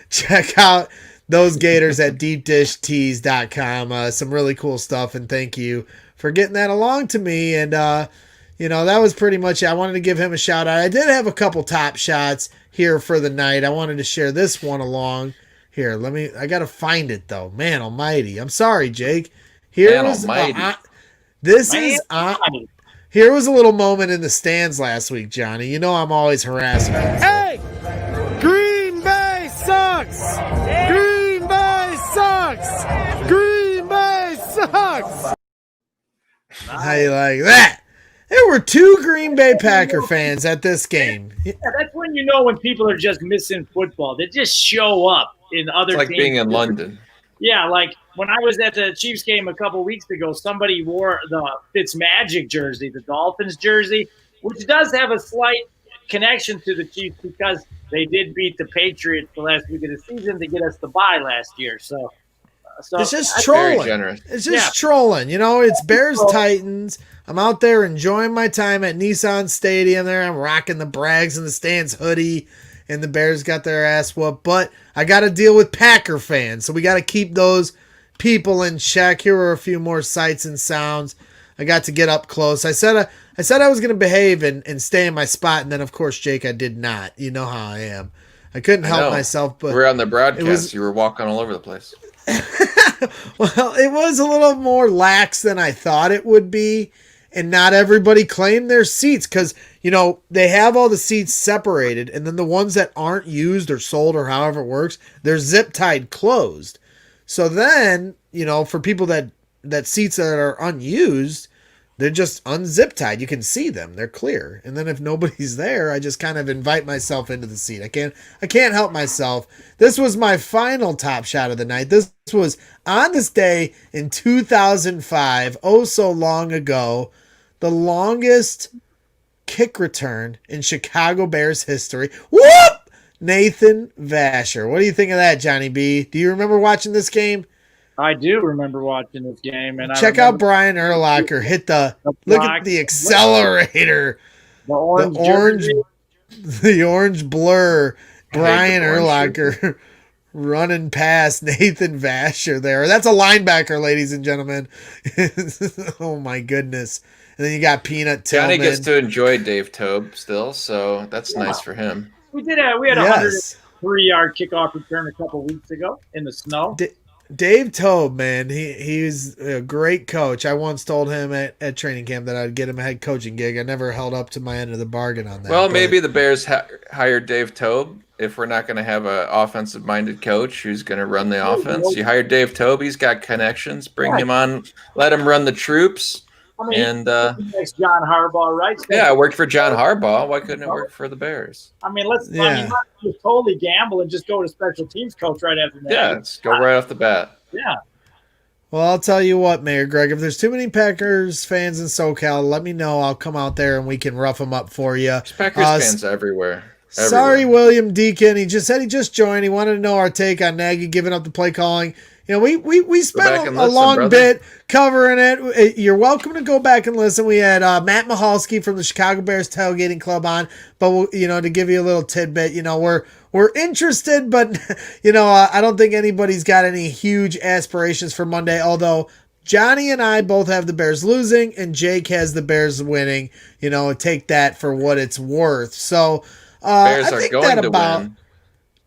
Check out those Gators at deepdishtees.com. Some really cool stuff, and thank you for getting that along to me. And, that was pretty much it. I wanted to give him a shout out. I did have a couple top shots here for the night. I wanted to share this one along. Here, I got to find it, though. Man almighty. I'm sorry, Jake. Here was Here was a little moment in the stands last week, Johnny. I'm always harassing you. Hey! Green Bay sucks! Green Bay sucks! Green Bay sucks! How you like that? There were 2 Green Bay Packer fans at this game. Yeah, that's when when people are just missing football. They just show up in other It's like teams. being in London. Yeah, like when I was at the Chiefs game a couple weeks ago, somebody wore the Fitzmagic jersey, the Dolphins jersey, which does have a slight connection to the Chiefs because they did beat the Patriots the last week of the season to get us the bye last year. So it's just trolling. It's just trolling. It's Bears Titans. I'm out there enjoying my time at Nissan Stadium there. I'm rocking the Brags in the Stands hoodie. And the Bears got their ass whooped. But I got to deal with Packer fans, so we got to keep those people in check. Here were a few more sights and sounds. I got to get up close. I said I was going to behave and stay in my spot, and then, of course, Jake, I did not. You know how I am. I couldn't help myself. But we're on the broadcast. You were walking all over the place. Well, it was a little more lax than I thought it would be. And not everybody claimed their seats because, they have all the seats separated. And then the ones that aren't used or sold or however it works, they're zip tied closed. So then, for people that seats that are unused, they're just unzip tied. You can see them. They're clear. And then if nobody's there, I just kind of invite myself into the seat. I can't help myself. This was my final top shot of the night. This was on this day in 2005, oh so long ago. The longest kick return in Chicago Bears history. Whoop! Nathan Vasher. What do you think of that, Johnny B? Do you remember watching this game? I do remember watching this game. And check out Brian Urlacher hit look at the accelerator. The orange blur. Brian Urlacher running past Nathan Vasher there. That's a linebacker, ladies and gentlemen. Oh my goodness. And then you got Peanut Tillman. Johnny gets to enjoy Dave Tobe still, so that's nice for him. We had a 103-yard kickoff return a couple weeks ago in the snow. Dave Tobe, man, he's a great coach. I once told him at training camp that I'd get him a head coaching gig. I never held up to my end of the bargain on that. Well, maybe the Bears hired Dave Tobe. If we're not going to have an offensive-minded coach who's going to run the offense, you hire Dave Tobe. He's got connections. Bring him on. Let him run the troops. Next John Harbaugh, right? Yeah, it worked for John Harbaugh. Why couldn't it work for the Bears? Let's totally gamble and just go to special teams coach right after that. Yeah, let's go right off the bat. Yeah. Well, I'll tell you what, Mayor Greg, if there's too many Packers fans in SoCal, let me know. I'll come out there and we can rough them up for you. There's Packers fans everywhere. Sorry, William Deacon. He just said he just joined. He wanted to know our take on Nagy giving up the play calling. We spent a long bit covering it. You're welcome to go back and listen. We had Matt Michalski from the Chicago Bears Tailgating Club on, but to give you a little tidbit, we're interested, but I don't think anybody's got any huge aspirations for Monday. Although Johnny and I both have the Bears losing, and Jake has the Bears winning. Take that for what it's worth. So Bears are going to win.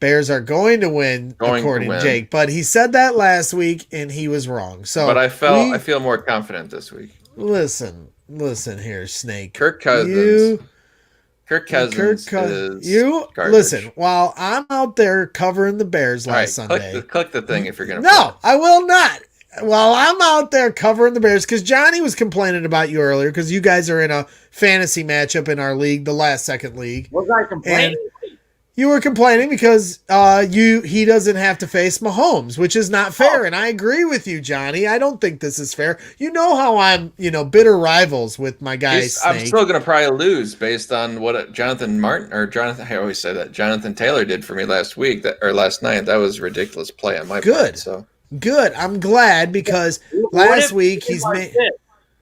Bears are going to win, according to Jake. But he said that last week, and he was wrong. So, but I feel more confident this week. Listen here, Snake. Kirk Cousins. Kirk Cousins is you garbage. listen. While I'm out there covering the Bears All right, last Sunday, click the thing if you're gonna. No, I will not. While I'm out there covering the Bears, because Johnny was complaining about you earlier, because you guys are in a fantasy matchup in our league, the last second league. Was I complaining? You were complaining because he doesn't have to face Mahomes, which is not fair. And I agree with you, Johnny. I don't think this is fair. You know how I'm, bitter rivals with my guy. I'm still going to probably lose based on what Jonathan Taylor did for me last night. That was a ridiculous play on my part. So good. I'm glad because last week he's made.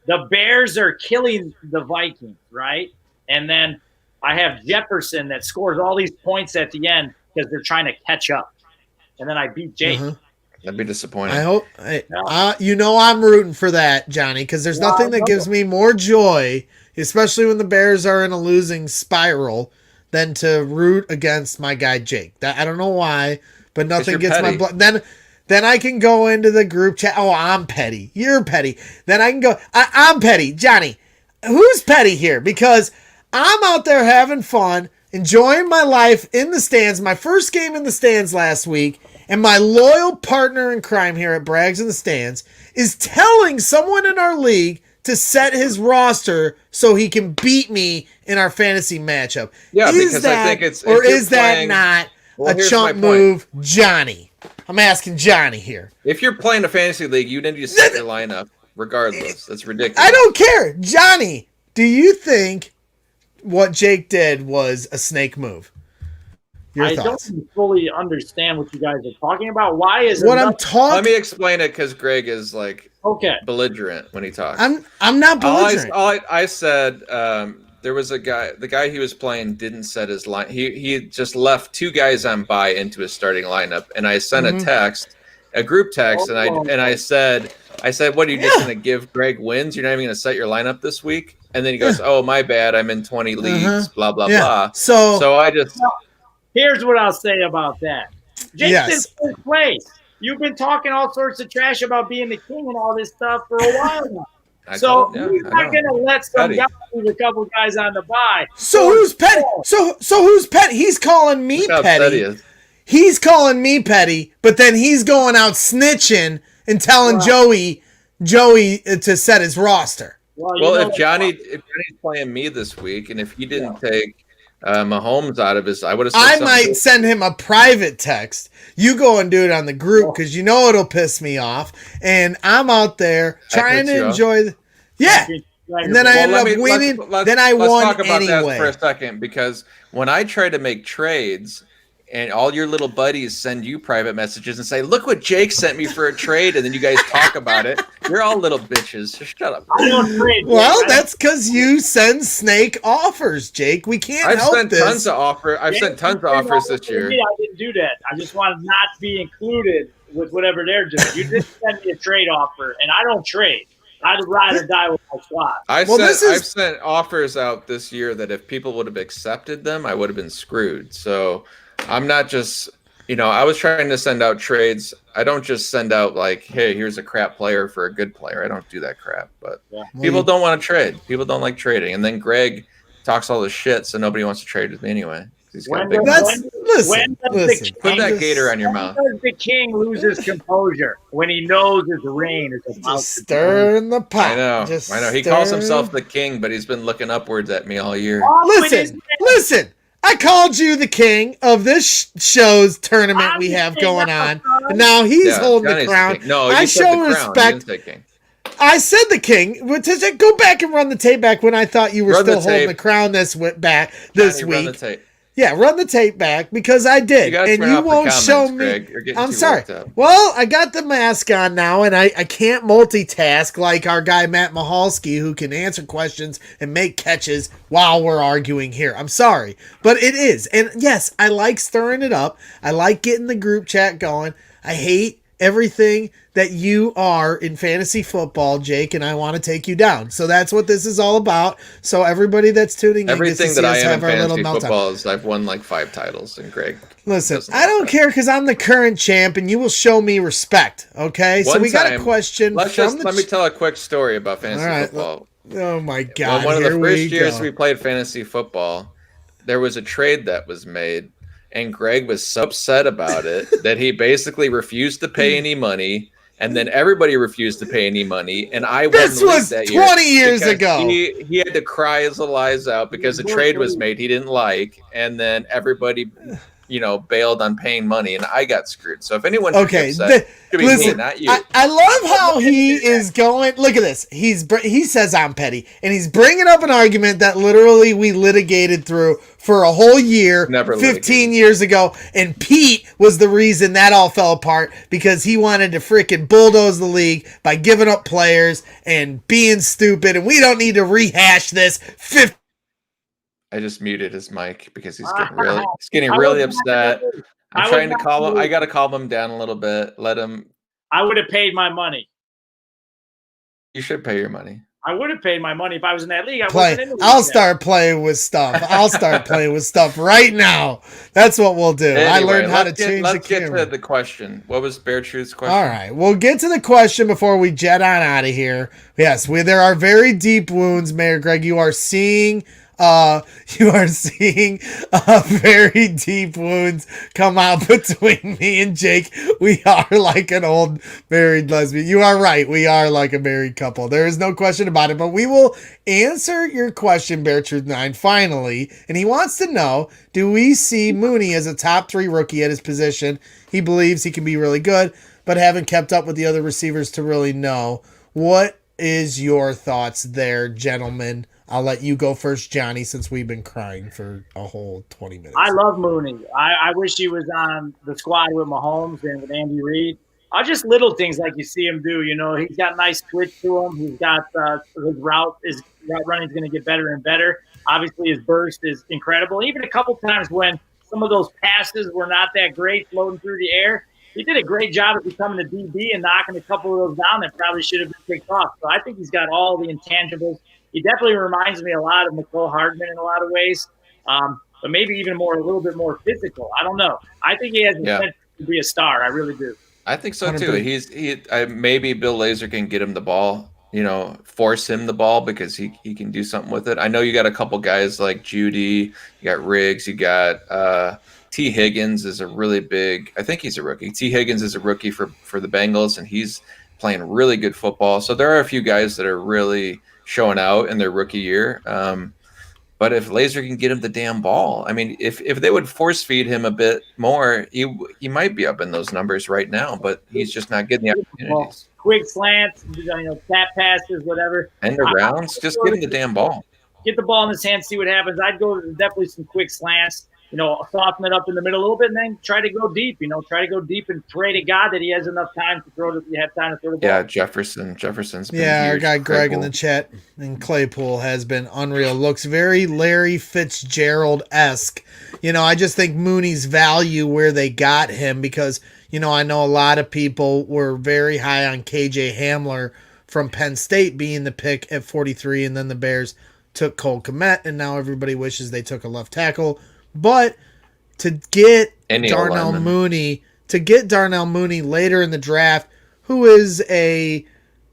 The Bears are killing the Vikings, right? And then I have Jefferson that scores all these points at the end because they're trying to catch up. And then I beat Jake. That'd be disappointing. I hope. I'm rooting for that, Johnny, because there's nothing that gives me more joy, especially when the Bears are in a losing spiral, than to root against my guy Jake. I don't know why, but nothing gets my blood. Then I can go into the group chat. Oh, I'm petty. You're petty. Then I can go, I'm petty. Johnny, who's petty here? Because I'm out there having fun, enjoying my life in the stands, my first game in the stands last week, and my loyal partner in crime here at Brags in the Stands is telling someone in our league to set his roster so he can beat me in our fantasy matchup. Yeah, because I think it's... Or is that not a chump move, Johnny? I'm asking Johnny here. If you're playing a fantasy league, you need to set your lineup regardless. That's ridiculous. I don't care. Johnny, do you think what Jake did was a snake move? I don't fully understand what you guys are talking about. Why is what I'm talking? Let me explain it because Greg is belligerent when he talks. I'm not belligerent. I said there was a guy. The guy he was playing didn't set his line. He just left two guys on bye into his starting lineup, and I sent a text, a group text, and I said, what are you just going to give Greg wins? You're not even going to set your lineup this week? And then he goes, oh, my bad. I'm in 20 leagues, blah, blah, blah. So I just... Here's what I'll say about that. Jake's in first place. You've been talking all sorts of trash about being the king and all this stuff for a while now. He's not going to let some guy leave a couple guys on the bye. So who's petty? So who's petty? He's calling me petty. He's calling me petty, but then he's going out snitching and telling Joey to set his roster. Well, if Johnny's playing me this week, and if he didn't take Mahomes out of his, I would have. I might send him a private text. You go and do it on the group because you know it'll piss me off. And I'm out there trying to enjoy. And then I ended up winning. Then I won talk about anyway. That for a second, because when I try to make trades, and all your little buddies send you private messages and say, "Look what Jake sent me for a trade," and then you guys talk about it. You're all little bitches. Just shut up. Well, that's because you send snake offers, Jake. We can't help this. I've sent tons of offers this year. I didn't do that. I just want to not be included with whatever they're doing. You didn't send me a trade offer, and I don't trade. I'd ride or die with my squad. I've sent offers out this year that if people would have accepted them, I would have been screwed. So I'm not just, I was trying to send out trades. I don't just send out like, hey, here's a crap player for a good player. I don't do that crap. But people don't want to trade. People don't like trading. And then Greg talks all this shit, so nobody wants to trade with me anyway. Listen, put that gator on your mouth. When does the king lose his composure? When he knows his reign is about to stir the pot. I know. He calls himself the king, but he's been looking upwards at me all year. Listen. I called you the king of this show's tournament we have going on. And now he's holding the crown. No, I show respect. I said the king. Go back and run the tape back when I thought you were still holding the crown this week. Yeah, run the tape back because I did. And you won't show me. I'm sorry. Well, I got the mask on now, and I can't multitask like our guy Matt Michalski, who can answer questions and make catches while we're arguing here. I'm sorry. But it is. And yes, I like stirring it up. I like getting the group chat going. I hate everything that you are in fantasy football, Jake, and I want to take you down. So that's what this is all about. So everybody that's tuning in, everything that I am in fantasy football is I've won like 5 titles, and Greg. Listen, I don't care because I'm the current champ, and you will show me respect. Okay, so we got a question. Let me tell a quick story about fantasy football. Oh my God! One of the first years we played fantasy football, there was a trade that was made, and Greg was so upset about it that he basically refused to pay any money. And then everybody refused to pay any money, and I won This the league was that 20 year years because ago. He had to cry his little eyes out because a trade was made he didn't like, and then everybody, bailed on paying money, and I got screwed. So if anyone should be upset, it should be me, not you. I love how he is going. Look at this. He says I'm petty, and he's bringing up an argument that literally we litigated through for a whole year, 15 years ago, and Pete was the reason that all fell apart because he wanted to freaking bulldoze the league by giving up players and being stupid, and we don't need to rehash this. I just muted his mic because he's getting really upset. I'm trying to call him. I got to calm him down a little bit. Let him. I would have paid my money. You should pay your money. I would have paid my money if I was in that league. I'll start playing with stuff. I'll start playing with stuff right now. That's what we'll do. Anyway, I learned how to change the camera. Let's get to the question. What was Bear Truth's question? All right. We'll get to the question before we jet on out of here. Yes, there are very deep wounds, Mayor Greg. You are seeing very deep wounds come out between me and Jake. We are like an old married lesbian. You are right. We are like a married couple. There is no question about it, but we will answer your question, Bear Truth 9, finally. And he wants to know, do we see Mooney as a top 3 rookie at his position? He believes he can be really good, but haven't kept up with the other receivers to really know. What is your thoughts there, gentlemen? I'll let you go first, Johnny, since we've been crying for a whole 20 minutes. I love Mooney. I wish he was on the squad with Mahomes and with Andy Reid. Just little things like you see him do. He's got nice twitch to him. He's got his route running is going to get better and better. Obviously, his burst is incredible. Even a couple times when some of those passes were not that great floating through the air, he did a great job of becoming a DB and knocking a couple of those down that probably should have been picked off. So I think he's got all the intangibles. He definitely reminds me a lot of Mecole Hardman in a lot of ways, but maybe even a little bit more physical. I don't know. I think he has the potential to be a star. I really do. I think so too. Maybe Bill Lazor can get him the ball, force him the ball because he can do something with it. I know you got a couple guys like Judy, you got Riggs, you got T. Higgins is a really big. I think he's a rookie. T. Higgins is a rookie for the Bengals, and he's playing really good football. So there are a few guys that are really showing out in their rookie year. But if Lazor can get him the damn ball, I mean, if they would force feed him a bit more, he might be up in those numbers right now, but he's just not getting the opportunities. Quick slants, tap passes, whatever. End of rounds, just give him the damn ball. Get the ball in his hand, see what happens. I'd go to definitely some quick slants, soften it up in the middle a little bit, and then try to go deep. Try to go deep and pray to God that he has enough time to throw the ball. Yeah, Jefferson's been our guy Greg in the chat, and Claypool has been unreal. Looks very Larry Fitzgerald-esque. I just think Mooney's value where they got him because, I know a lot of people were very high on KJ Hamler from Penn State being the pick at 43, and then the Bears took Cole Kmet, and now everybody wishes they took a left tackle. But to get Darnell Mooney later in the draft, who is a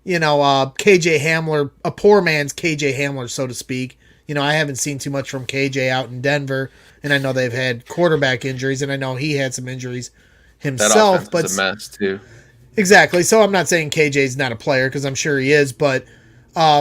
KJ Hamler, a poor man's KJ Hamler, so to speak. I haven't seen too much from KJ out in Denver, and I know they've had quarterback injuries, and I know he had some injuries himself. But it's a mess too. Exactly. So I'm not saying KJ's not a player because I'm sure he is, but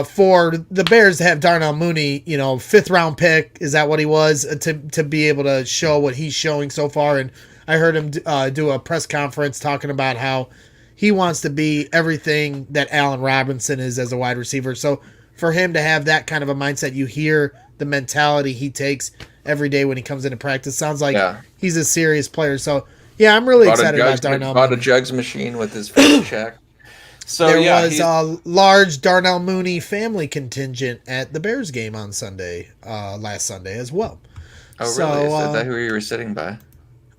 for the Bears to have Darnell Mooney, 5th round pick, is that what he was, to be able to show what he's showing so far? And I heard him do a press conference talking about how he wants to be everything that Allen Robinson is as a wide receiver. So for him to have that kind of a mindset, you hear the mentality he takes every day when he comes into practice. Sounds like he's a serious player. So, yeah, I'm really excited about Darnell Mooney. Bought a jugs machine with his first check. So there was a large Darnell Mooney family contingent at the Bears game on Sunday, last Sunday as well. Oh, really? Is that who you were sitting by?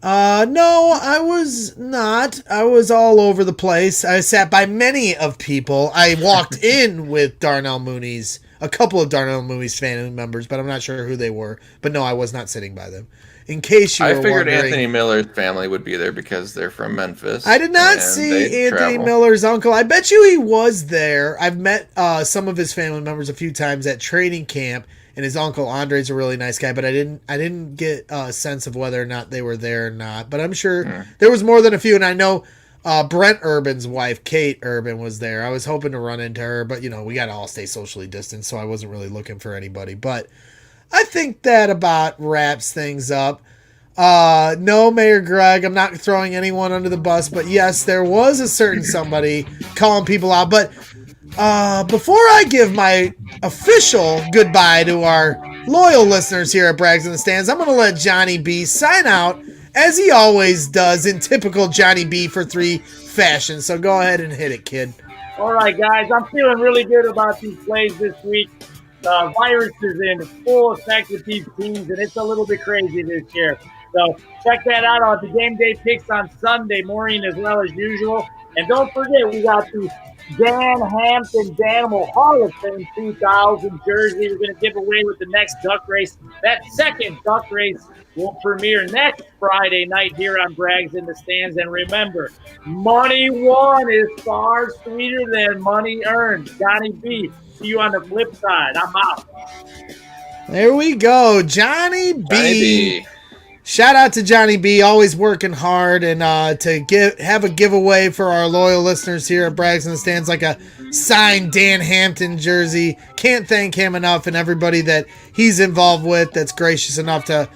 No, I was not. I was all over the place. I sat by many of people. I walked in with Darnell Mooney's a couple of Darnell Movies family members, but I'm not sure who they were. But no, I was not sitting by them. In case you were figured wondering, Anthony Miller's family would be there because they're from Memphis. I did not and see they Anthony travel. Miller's uncle. I bet you he was there. I've met some of his family members a few times at training camp, and his uncle Andre's a really nice guy. But I didn't get a sense of whether or not they were there or not. But I'm sure there was more than a few, and I know Brent Urban's wife, Kate Urban, was there. I was hoping to run into her, but we got to all stay socially distanced, so I wasn't really looking for anybody. But I think that about wraps things up. No, Mayor Greg, I'm not throwing anyone under the bus, but yes, there was a certain somebody calling people out. But before I give my official goodbye to our loyal listeners here at Brags in the Stands, I'm going to let Johnny B sign out, as he always does in typical Johnny B for 3 fashion. So go ahead and hit it, kid. All right, guys, I'm feeling really good about these plays this week. The virus is in full effect with these teams, and it's a little bit crazy this year. So check that out on the Game Day Picks on Sunday morning as well as usual. And don't forget, we got the Dan Hampton Danimal Hall of Fame 2000 jersey we're going to give away with the next duck race. That second duck race will premiere next Friday night here on Brags in the Stands. And remember, money won is far sweeter than money earned. Johnny B, see you on the flip side. I'm out. There we go. Johnny B. Shout out to Johnny B, always working hard, and to have a giveaway for our loyal listeners here at Brags in the Stands, like a signed Dan Hampton jersey. Can't thank him enough, and everybody that he's involved with that's gracious enough to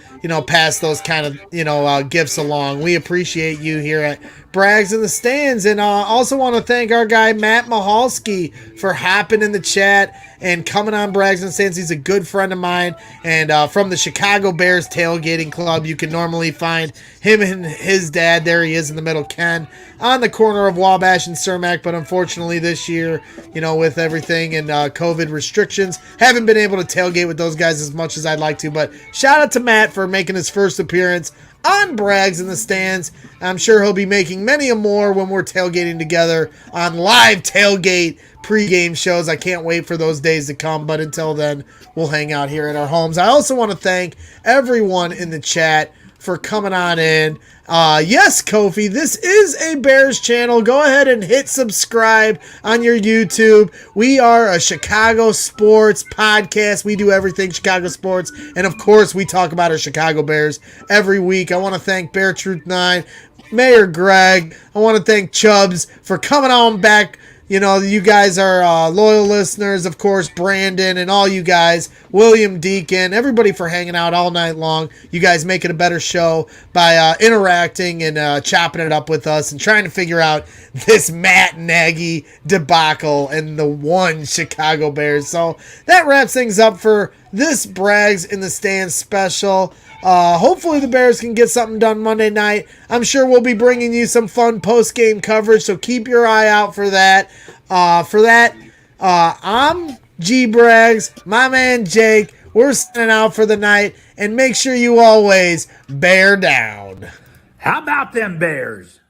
pass those kind of gifts along. We appreciate you here at Brags in the Stands, and also want to thank our guy Matt Michalski for hopping in the chat and coming on Brags in the Stands. He's a good friend of mine, and from the Chicago Bears Tailgating Club. You can normally find him and his dad. There he is in the middle, Ken, on the corner of Wabash and Cermak. But unfortunately this year, with everything and COVID restrictions, haven't been able to tailgate with those guys as much as I'd like to. But shout out to Matt for making his first appearance on Brags in the Stands. I'm sure he'll be making many more when we're tailgating together on live tailgate pregame shows. I can't wait for those days to come, but until then, we'll hang out here in our homes. I also want to thank everyone in the chat for coming on in. Yes, Kofi, this is a Bears channel. Go ahead and hit subscribe on your YouTube. We are a Chicago sports podcast. We do everything Chicago sports. And of course, we talk about our Chicago Bears every week. I want to thank Bear Truth 9, Mayor Greg. I want to thank Chubbs for coming on back. You guys are loyal listeners, of course, Brandon and all you guys, William Deacon, everybody for hanging out all night long. You guys make it a better show by interacting and chopping it up with us and trying to figure out this Matt Nagy debacle and the one Chicago Bears. So that wraps things up for this Brags in the Stands special. Hopefully the Bears can get something done Monday night. I'm sure we'll be bringing you some fun post-game coverage, so keep your eye out for that. I'm G Brags, my man Jake. We're signing out for the night, and make sure you always bear down. How about them Bears?